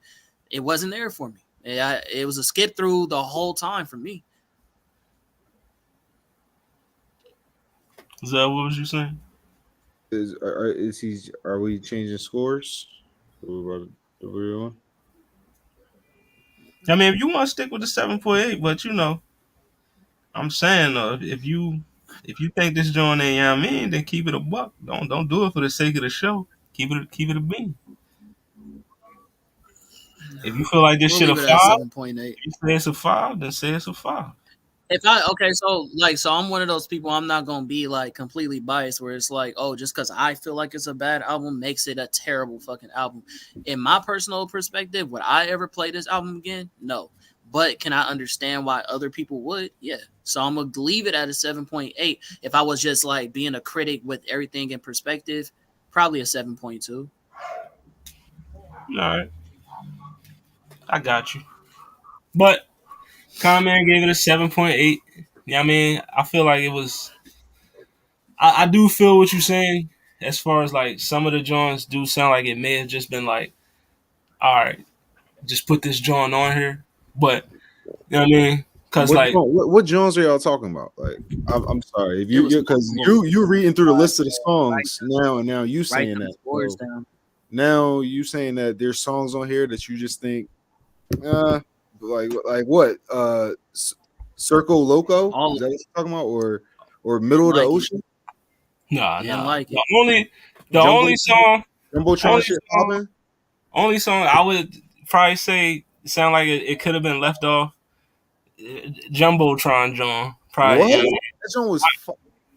It wasn't there for me. It was a skip through the whole time for me. Is that what was you saying? Are we changing scores? Everyone? I mean, if you want to stick with the 7.8, but I'm saying if you think this joint ain't, then keep it a buck. Don't do it for the sake of the show. Keep it a bean. If you feel like this We'll shit a leave it at five, 7.8. if you say it's a five, then say it's a five. If I okay, so I'm one of those people. I'm not gonna be like completely biased, where it's like, oh, just because I feel like it's a bad album makes it a terrible fucking album. In my personal perspective, would I ever play this album again? No. But can I understand why other people would? Yeah. So I'm gonna leave it at a 7.8. If I was just like being a critic with everything in perspective, probably a 7.2. All right, I got you. But Conman gave it a 7.8. Yeah, I mean, I feel like it was. I do feel what you're saying. As far as like some of the joints do sound like it may have just been like, all right, just put this joint on here. But you know what I mean? Cause like What Jones are y'all talking about? Like, I'm sorry if It was because multiple. you're reading through the list of the Write songs now, and now you write saying them that. scores So down. now you saying that there's songs on here that you just think, uh, like what? Circle Loco? All Is of that what it. you're talking about, or Didn't Middle of the like it. Ocean? Didn't nah. like it. The Jumbo only song Jumbotron only shit song popping? only song I would probably say sound like it could have been left off. Jumbotron John. Probably, What? That song was.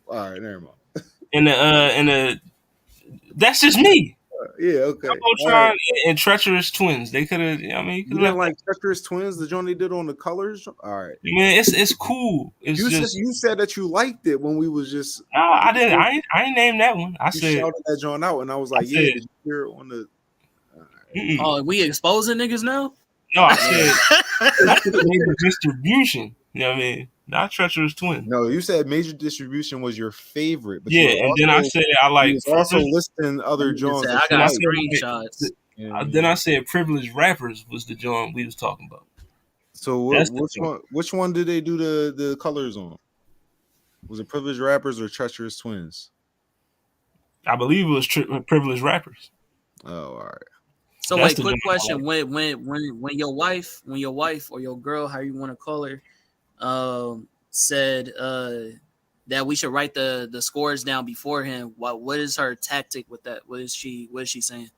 All right, never mind. in the that's just me. Yeah, okay. All right. Jumbotron and Treacherous Twins. They could have. I mean, you could You have didn't left that. like Treacherous Twins, the joint they did on the colors? All right. I mean, it's cool. It's just You said that you liked it when we was just no. I didn't. I ain't named that one. you shouted that joint out, and I was I like, "Yeah, said did you hear it on the?" All right. mm-mm. Oh, we exposing niggas now? No. I Yeah. said major distribution. You know what I mean? Not Treacherous Twins. No, you said Major Distribution was your favorite, but Yeah, and then I said I you like was also privileged. listing That other nigga joints said that I you Then I got like. said screenshots. You know what I then I mean? said privileged rappers was the joint we was talking about. So That's the which joint. one? Which one did they do the colors on? Was it Privileged Rappers or Treacherous Twins? I believe it was privileged rappers. Oh, all right. So That's wait, the joint quick I like. question: when your wife or your girl, how you want to call her, said that we should write the scores down beforehand, what is her tactic with that? What is she saying?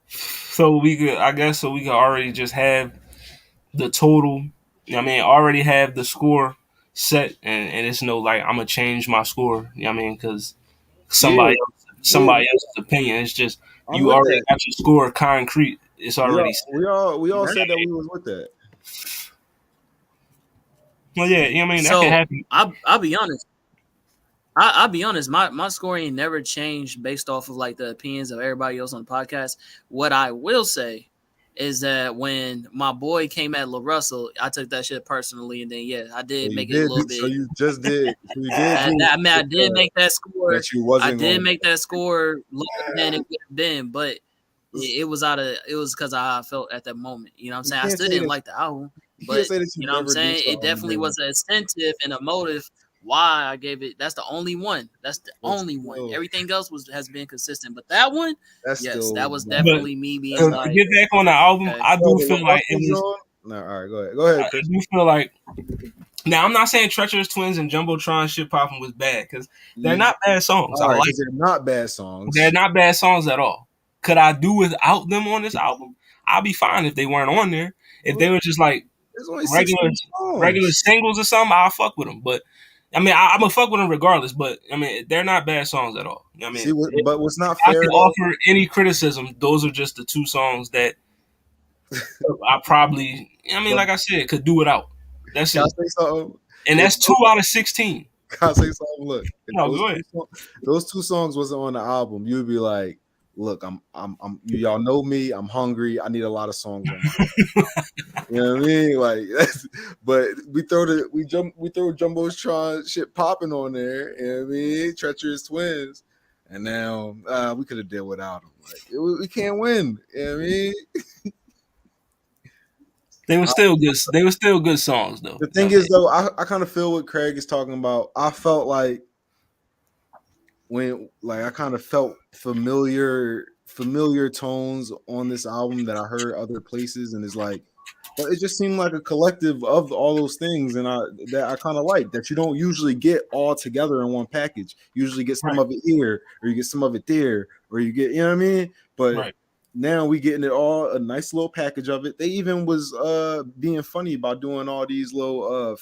So we could, I guess, so we could already just have the total. I mean, already have the score set, and it's no like I'm gonna change my score. You know what I mean? Because Yeah, yeah. somebody else's opinion. It's just I'm you with already that. got your score concrete. It's We already all set. we all Right. said that we was with that. Well, yeah, you know what I mean. That could So happen. I'll be honest. I'll be honest. My scoring never changed based off of like the opinions of everybody else on the podcast. What I will say is that when my boy came at La Russell, I took that shit personally, and then yeah, I So did you make it a did. little So bit. you just did. So you did I mean, I did make that score. that you I wasn't did going. make that score lower than it would have been, but it was it was because I felt at that moment. You know what I'm You saying? I can't still say didn't that. like the album, You can't but say that you you know what I'm never do saying? It something. definitely was an incentive and a motive why I gave it. That's the only one. That's the That's only one. still. Everything else has been consistent, but that one, That's yes, still. that was But definitely me being to like, get back on the album, okay, I do The feel like it Russell was. John. No, all right. Go ahead. Go ahead, I Chris. do feel like now I'm not saying Treacherous Twins and Jumbotron shit popping was bad because they're not bad songs. I All right, like because they're not bad they're songs. not bad songs at all. Could I do without them on this album? I'll be fine if they weren't on there. If they were just like There's only regular 16 regular songs. singles or something, I'll fuck with them. But I mean, I'm gonna fuck with them regardless, but I mean, they're not bad songs at all. I See, mean, but what's not I fair can though? offer any criticism. Those are just the two songs that I probably, I mean, But like I said, could do without. That's can I it, say something? and If that's 2 out of 16. can I say something? Look, if No, go ahead. those two songs wasn't on the album, you'd be like, "Look, y'all know me. I'm hungry. I need a lot of songs on my album." You know what I mean? Like, but we throw Jumbotron shit popping on there. You know what I mean? Treacherous Twins, and now we could have did without them. Like, we can't win. You know what I mean? They were still good. They were still good songs, though. The You know thing what I is, mean? though, I kind of feel what Craig is talking about. I felt like I kind of felt familiar tones on this album that I heard other places, and it's like, but it just seemed like a collective of all those things, and I kind of like that you don't usually get all together in one package. You usually get some Right, of it here, or you get some of it there, or you get, you know what I mean. But right. now we getting it all a nice little package of it. They even was being funny about doing all these little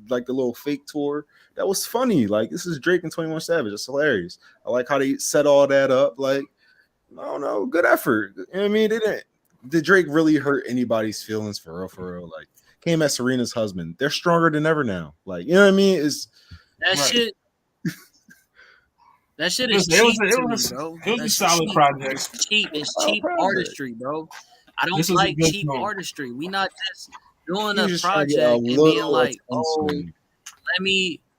like the little fake tour. That was funny. Like, this is Drake and 21 Savage. It's hilarious. I like how they set all that up. Like, I don't know, good effort. You know what I mean? They didn't. Did Drake really hurt anybody's feelings for real? For real? Like, came at Serena's husband. They're stronger than ever now. Like, you know what I mean? It's That Right. shit. That shit is Listen, it was cheap to me, bro. it was a That's solid cheap. project. It's cheap. It's oh, cheap project. artistry, bro. I don't This was a like good cheap song. artistry. We not just doing He a was just trying to get a project and being little like, oh, attention.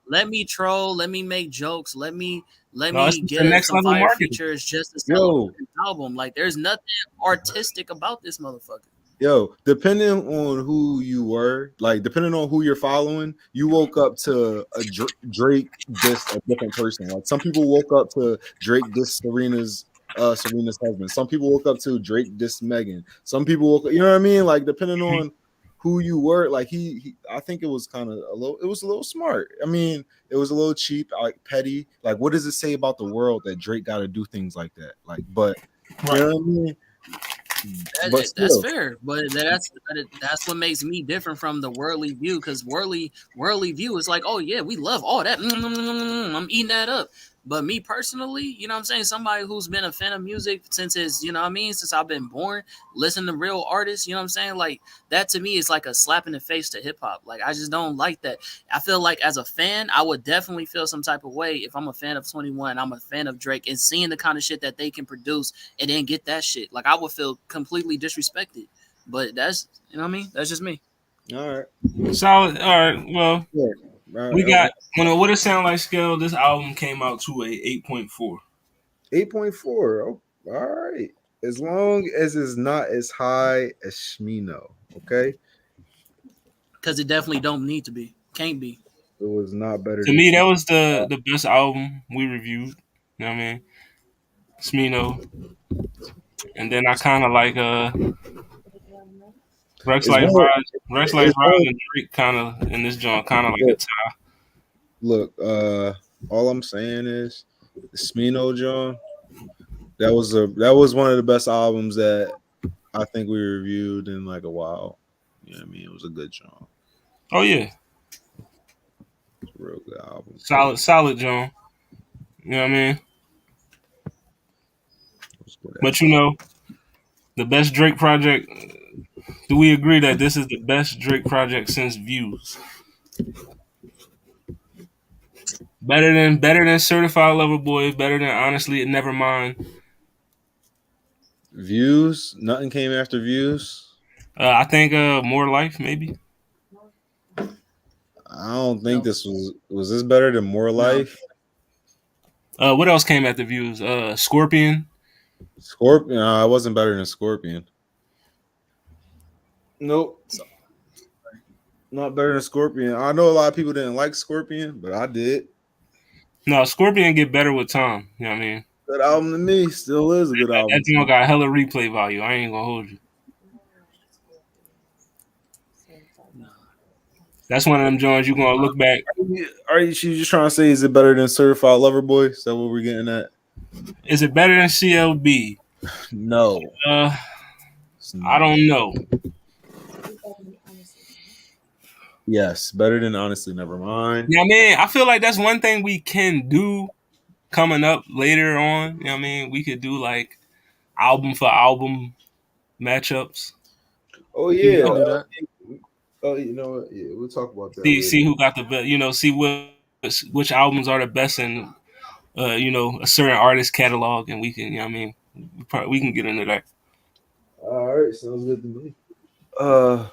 let me troll, let me make jokes, let me No, it's just the get next some level fire marketing. features just to sell Yo, an album. Like, there's nothing artistic about this motherfucker. Yo, depending on who you were, like depending on who you're following, you woke up to a Drake diss a different person. Like, some people woke up to Drake diss Serena's husband. Some people woke up to Drake diss Megan. Some people woke up, you know what I mean? Like, depending on who you were, like he I think it was kind of it was a little smart. I mean, it was a little cheap, like petty. Like, what does it say about the world that Drake got to do things like that? Like, but you Right. know what I mean? But That's still, fair, but that's what makes me different from the worldly view. Because worldly view is like, oh yeah, we love all that. I'm eating that up. But me personally, you know what I'm saying? Somebody who's been a fan of music since his, you know what I mean, since I've been born, listen to real artists, you know what I'm saying? Like, that to me is like a slap in the face to hip hop. Like, I just don't like that. I feel like as a fan, I would definitely feel some type of way if I'm a fan of 21, I'm a fan of Drake, and seeing the kind of shit that they can produce and then get that shit. Like, I would feel completely disrespected. But that's, you know what I mean? That's just me. all right. Solid. All right. Well, Yeah. we got on a what it sound like scale. This album came out to a 8.4. 8.4. Oh, all right. As long as it's not as high as Smino, okay? Because it definitely don't need to be. Can't be. It was not better To than me, that Smino. was the best album we reviewed. You know what I mean? Smino. And then I kind of like Rex As Life long, Rise. Rex Life as Rise long and Drake kind of in this joint kind of like a look, tie. look, all I'm saying is the Smino John, that was one of the best albums that I think we reviewed in like a while. You know what I mean? It was a good John. Oh yeah, It's a real good album. solid John. You know what I mean? It was good But you know, the best Drake project. Do we agree that this is the best Drake project since Views? Better than Certified Lover Boy. Better than Honestly Nevermind. Views, nothing came after Views. I think More Life maybe. I don't think No. this was this better than More No. Life. What else came after Views? Scorpion. Scorpion, it wasn't better than Scorpion. Nope. Not better than Scorpion. I know a lot of people didn't like Scorpion, but I did. No, Scorpion get better with time. You know what I mean? Good album to me. Still is a good That album. joint got hella replay value. I ain't gonna hold you. No. That's one of them joints you gonna look back. Are you just trying to say, is it better than Certified Lover Boy? Is that what we're getting at? Is it better than CLB? No. I don't know. Yes, better than honestly. Never mind. Yeah, I mean, I feel like that's one thing we can do coming up later on. You know what I mean? We could do like album for album matchups. Oh You We yeah. can know, do that. Oh, you know what? Yeah, we'll talk about that see later. who got the best. You know, see which albums are the best in you know, a certain artist catalog, and we can, you know what I mean, we can get into that. All right, sounds good to me. Uh,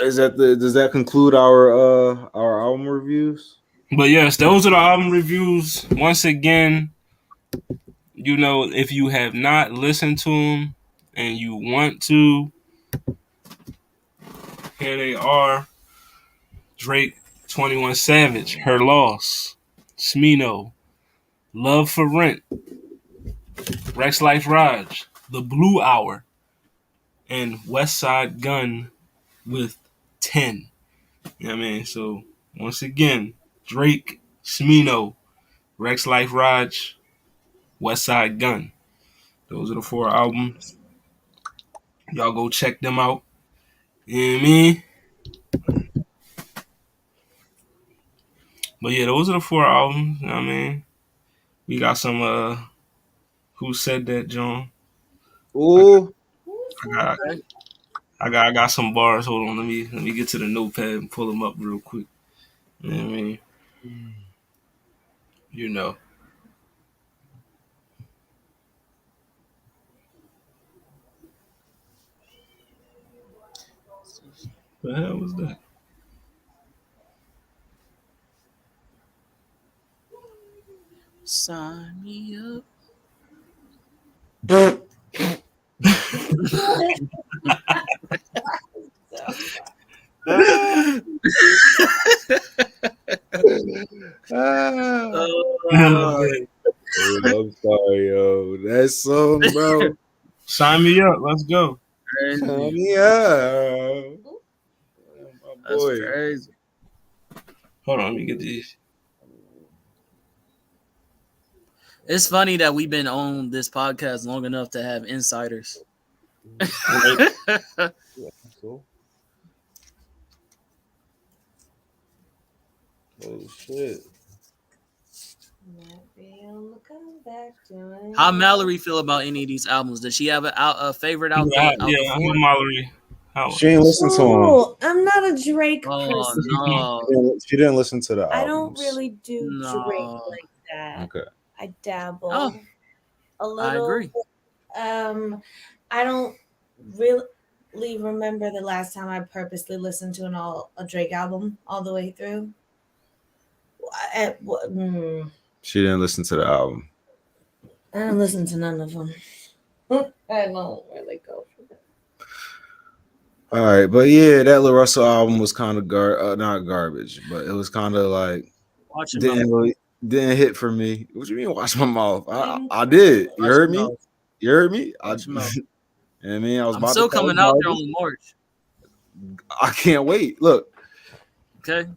is that the? Does that conclude our album reviews? But yes, those are the album reviews. Once again, you know, if you have not listened to them and you want to, here they are: Drake, 21 Savage, Her Loss, Smino, Love for Rent, Rex Life Raj, The Blue Hour, and Westside Gunn with 10. You know what I mean? So once again, Drake, Smino, Rex Life Raj, Westside Gunn. Those are the 4 albums. Y'all go check them out. You know what I mean? But yeah, those are the 4 albums. You know what I mean? We got some Who Said That, John? I Oh, got Okay. I got some bars. Hold on, let me get to the notepad and pull them up real quick. You know what I mean? You know. What the hell was that? Sign me up. ah, Uh, yo, I'm sorry, yo. That song, bro. Sign me up. Let's go. crazy. Yeah, my That's boy. crazy. Hold on, let me get these. It's funny that we've been on this podcast long enough to have insiders. Right. Yeah, so, oh shit. Might be on the comeback How doing. Mallory feel about any of these albums? Does she have a favorite out the Yeah, I know four? Mallory. How? She ain't listen to him. Oh, I'm not a Drake Oh person. no, She didn't listen to the I don't albums. really do Drake no. like that. Okay. I Oh, dabble a I little. agree. Um, I don't really remember the last time I purposely listened to a Drake album all the way through. She didn't listen to the album. I don't listen to none of them. I don't really go for that. All right, but yeah, that Lil Russell album was kind of not garbage, but it was kind of like Watch him out. didn't really didn't hit for me. What you mean? Watch my mouth. Didn't I catch did. it. You Watch heard him me. out. You heard me. Watch him out. I mean, I was I'm about to still call it coming out there garbage. on March. I can't wait. Look, Okay.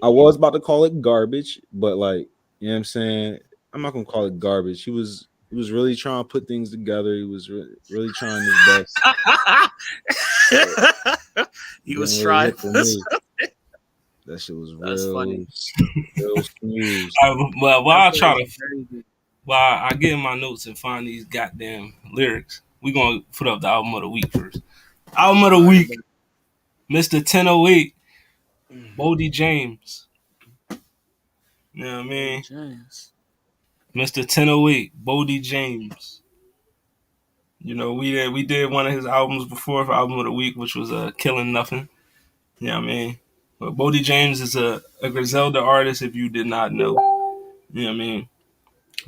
I was about to call it garbage, but like, you know what I'm saying? I'm not gonna call it garbage. He was really trying to put things together. He was really trying his best. He was Didn't really trying. hit for me. That shit was That's funny. real smooth. Well, while I That try is to, crazy. while I get in my notes and find these goddamn lyrics, we gonna put up the album of the week first. Album of the All right, week, Mr. 1008, Bodie James. You know what I Brody mean? James. Mr. 1008, Bodie James. You know, we did one of his albums before for album of the week, which was Killing Nothing. You know what I mean? But Bodie James is a Griselda artist if you did not know. You know what I mean?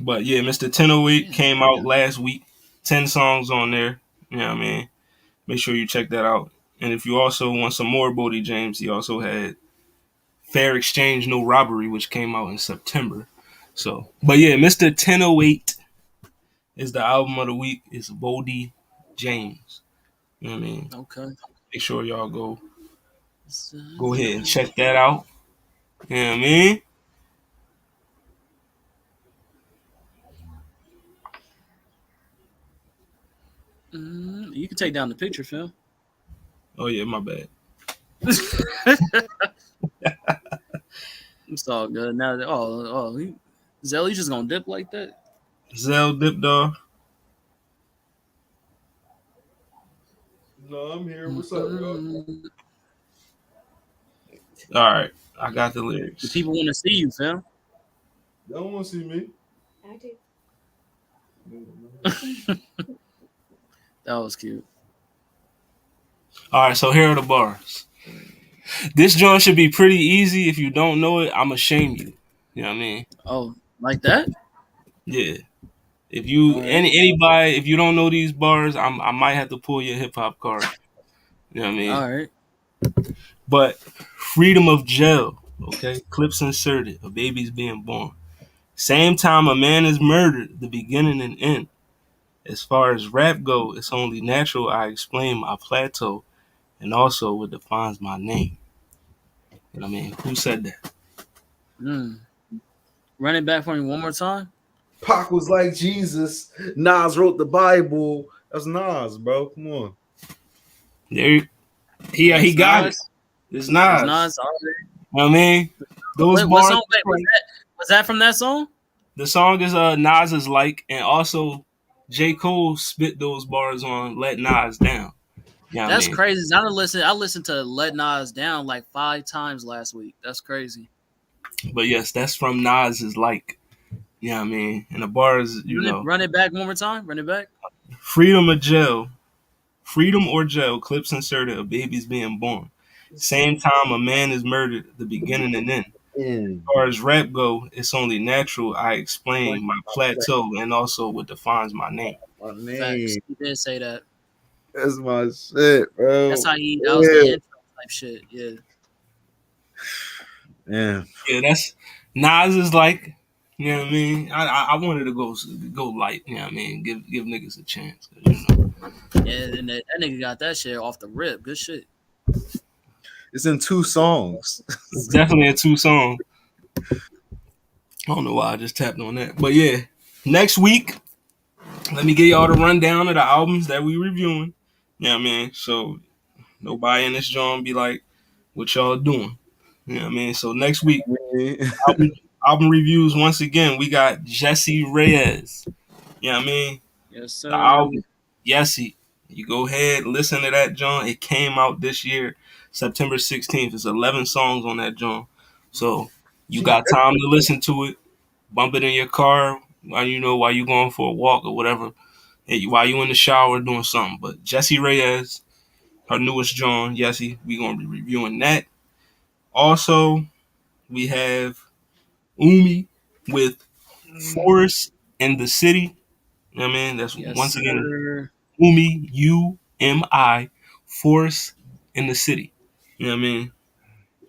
But yeah, Mr. 1008 Yeah. came out last week. 10 songs on there. You know what I mean? Make sure you check that out. And if you also want some more Bodie James, he also had Fair Exchange, No Robbery, which came out in September. So, but yeah, Mr. 1008 is the album of the week. It's Bodie James. You know what I mean? Okay. Make sure y'all go ahead and check that out. You know what I mean? You can take down the picture, Phil. Oh yeah, my bad. It's all good now. Zell, you just gonna dip like that? Zell dip dog. No, I'm here. What's up, bro? Mm-mm. All right, I got the The lyrics. people want to see you, fam. They don't want to see me. I do. That was cute. All right, so here are the bars. This joint should be pretty easy. If you don't know it, I'ma shame you. You know what I mean? Oh, like that? Yeah. If you All right. anybody, if you don't know these bars, I might have to pull your hip hop card. You know what I mean? All right. But freedom of jail, okay? Clips inserted. A baby's being born. Same time a man is murdered, the beginning and end. As far as rap go, it's only natural I explain my plateau and also what defines my name. You know what I mean? Who said that? Mm. Run it back for me one more time. Pac was like Jesus. Nas wrote the Bible. That's Nas, bro. Come on. There, he That's got it. Nas. It's That's Nas. Nas. All right. You know what I mean? Those What bars. song? Wait, was that from that song? The song is Nas's like, and also J. Cole spit those bars on Let Nas Down. You know what I That's mean? crazy. I listened to Let Nas Down like 5 times last week. That's crazy. But yes, that's from Nas's like. You know what I mean? And the bars, Run it back one more time. Run it back. freedom of jail, freedom or jail, clips inserted, a baby's being born. Same time a man is murdered, the beginning and end. Mm. As far as rap go, it's only natural I explain my plateau and also what defines my name. My Facts. name. He did say that. That's my shit, bro. That was the intro type shit. Yeah. Yeah. Yeah, that's Nas is like, you know what I mean? I wanted to go light, you know what I mean? Give niggas a chance. Yeah, and that nigga got that shit off the rip. Good shit. It's in 2 songs. It's definitely a 2 song. I don't know why I just tapped on that. But yeah, next week, let me give y'all the rundown of the albums that we reviewing. You know what I mean? So nobody in this joint be like, what y'all doing? You know what I mean? So next week, album reviews once again. We got Jesse Reyes. You know what I mean? Yes, The sir. album, Yesy. You go ahead, listen to that joint. It came out this year, September 16th. It's 11 songs on that joint. So you got time to listen to it. Bump it in your car while you going for a walk or whatever. While you in the shower doing something. But Jesse Reyes, her newest joint, Yesy, we gonna be reviewing that. Also, we have Umi with Forest in the City. You know what I mean? That's Yes, once again sir. Umi, UMI, Force in the City. You know what I mean?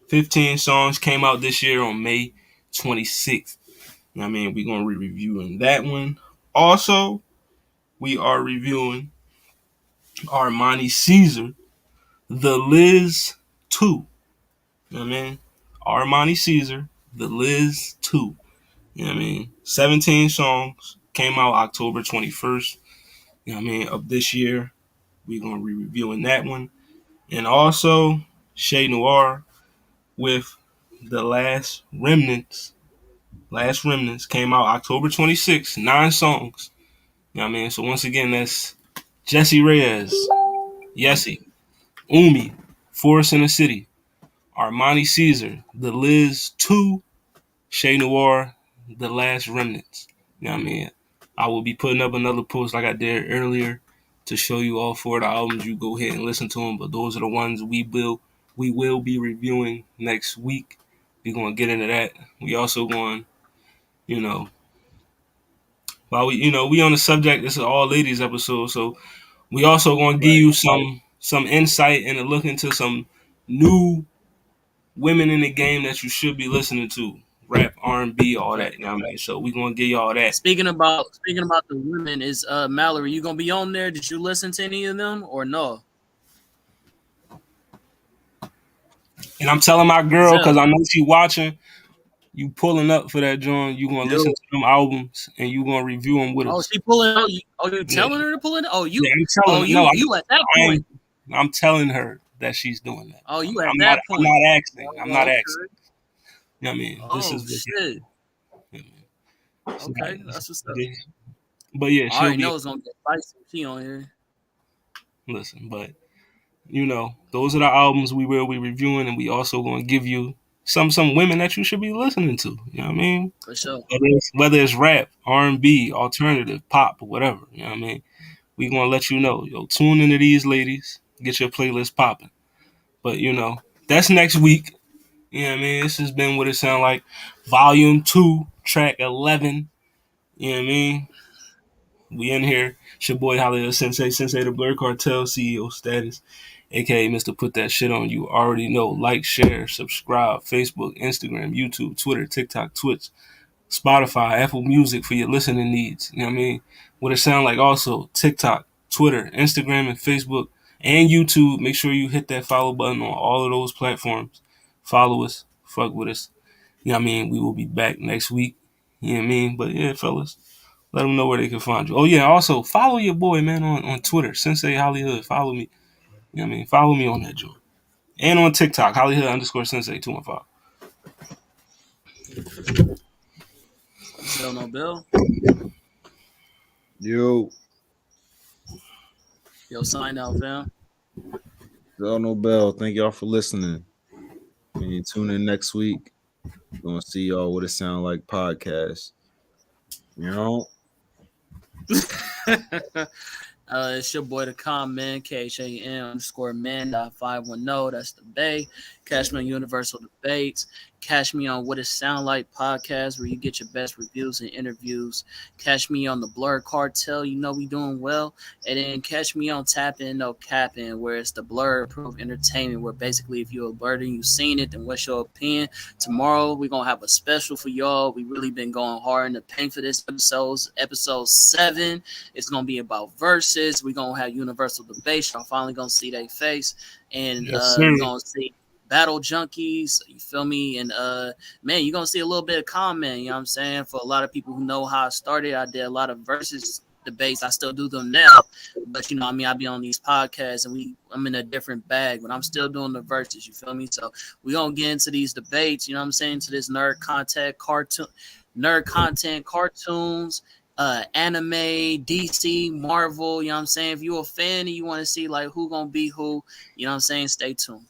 15 songs came out this year on May 26th. You know what I mean? We're going to be reviewing that one. Also, we are reviewing Armani Caesar, The Liz 2. You know what I mean? Armani Caesar, The Liz 2. You know what I mean? 17 songs came out October 21st. You know what I mean? Of this year. We're going to be reviewing that one. And also, Chez Noir with The Last Remnants. Last Remnants came out October 26th. 9 songs. You know what I mean? So once again, that's Jesse Reyes, Yesy, Umi, Forest in the City, Armani Caesar, The Liz 2, Chez Noir, The Last Remnants. You know what I mean? I will be putting up another post like I did earlier to show you all 4 of the albums. You go ahead and listen to them, but those are the ones we will be reviewing next week. We're gonna get into that. We also going, you know, while we on the subject. This is all ladies episode, so we also gonna give you some insight and a look into some new women in the game that you should be listening to. Rap, R&B, all that. You know what I mean? So we gonna give y'all that. Speaking about the women, is Mallory, you gonna be on there? Did you listen to any of them or no? And I'm telling my girl, Zell. because I know she watching, you pulling up for that joint, you gonna Yo. listen to them albums and you gonna review them with Oh, us. she pulling. Oh, you telling her to pull it? Oh, you. Yeah, I'm telling Oh, her. No, you at that point. I'm telling her that she's doing that. Oh, you at I'm not. that I'm point? not asking. I'm not Oh, asking. okay. You know what I mean? This Oh is what's shit. happening. You know what I mean? It's not. Okay, that's what's up. But yeah, I she'll already be. know it's gonna get spicy when she on here Listen, but those are the albums we will be reviewing, and we also going to give you some women that you should be listening to. You know what I mean? for sure. Whether it's rap, R&B, alternative, pop, or whatever. You know what I mean? We gonna let you know. Yo, tune into these ladies. Get your playlist popping. But that's next week. You know what I mean? This has been what it sound like. Volume 2, track 11. You know what I mean? We in here. It's your boy Hollywood Sensei the Blur Cartel CEO status, aka Mr. Put That Shit On. You already know. Like, share, subscribe. Facebook, Instagram, YouTube, Twitter, TikTok, Twitch, Spotify, Apple Music for your listening needs. You know what I mean? What it sound like also TikTok, Twitter, Instagram, and Facebook, and YouTube. Make sure you hit that follow button on all of those platforms. Follow us. Fuck with us. You know what I mean? We will be back next week. You know what I mean? But yeah, fellas. Let them know where they can find you. Oh yeah, also follow your boy, man, on Twitter, Sensei Hollywood. Follow me. You know what I mean? Follow me on that joint. And on TikTok, Hollywood underscore Sensei 215. Bill no bill. Yo, Yo, sign out, fam. Bell No Bell. Thank y'all for listening. And tune in next week. We're gonna see y'all what it sound like podcast. You know? It's your boy the Com Man, KHAM underscore man 510. That's the Bay. Catch me on Universal Debates. Catch me on What It Sound Like podcast, where you get your best reviews and interviews. Catch me on the Blur Cartel. You know we doing well. And then catch me on Tapping No Capping, where it's the Blur Approved Entertainment, where basically if you're a blur and you've seen it, then what's your opinion? Tomorrow we're gonna have a special for y'all. We really been going hard in the paint for this episode 7. It's gonna be about verses. We're gonna have universal debate. Y'all finally gonna see their face, and Yes, sir. we're gonna see battle junkies. You feel me? And man, you're gonna see a little bit of comment. You know what I'm saying? For a lot of people who know how I started, I did a lot of verses debates. I still do them now, but you know, what I mean, I be on these podcasts and I'm in a different bag, but I'm still doing the verses. You feel me? So we gonna get into these debates. You know what I'm saying? To this nerd content, cartoons, anime, DC, Marvel, you know what I'm saying? If you're a fan and you want to see like who gonna be who, you know what I'm saying, stay tuned.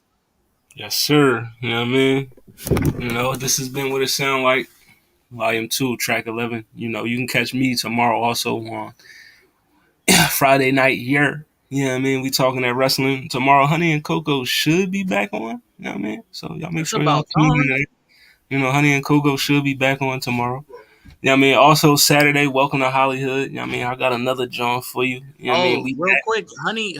Yes, sir. You know what I mean? This has been what it sound like. Volume 2, track 11. You can catch me tomorrow also on Friday night year. You know what I mean? We talking that wrestling. Tomorrow, Honey and Coco should be back on. You know what I mean? So y'all make It's sure y'all about tune time. in. Honey and Coco should be back on tomorrow. You know what I mean? Also Saturday, welcome to Hollywood. You know what I mean? I got another John for you. You know what I mean? Oh, We real quick, Honey's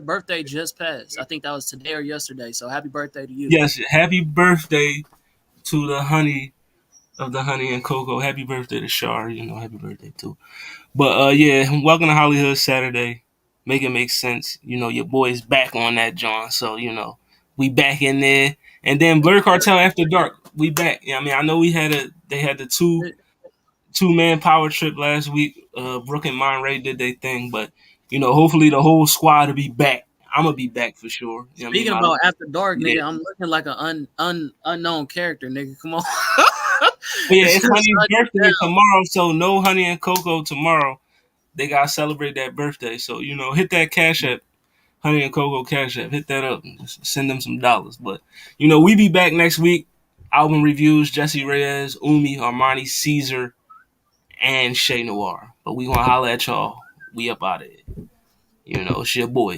birthday just passed. I think that was today or yesterday. So happy birthday to you. Yes, happy birthday to the honey of the Honey and Coco. Happy birthday to Shar. Happy birthday too. But yeah, welcome to Hollywood Saturday. Make it make sense. Your boy's back on that, John. So, we back in there. And then Blur Cartel After Dark, we back. Yeah, I mean, I know they had the two-man power trip last week. Brooke and Monray did their thing, but hopefully the whole squad will be back. I'm gonna be back for sure. You know what I mean? Speaking about After Dark, Yeah. nigga, I'm looking like an unknown character, nigga. Come on. But yeah, it's Honey's birthday tomorrow, so no Honey and Coco tomorrow. They gotta celebrate that birthday. So, hit that Cash App, Honey and Coco Cash App. Hit that up and just send them some dollars. But, we be back next week. Album reviews, Jesse Reyes, Umi, Armani, Caesar, and Shay Noir. But we gonna holler at y'all. We up out of it. It's your boy.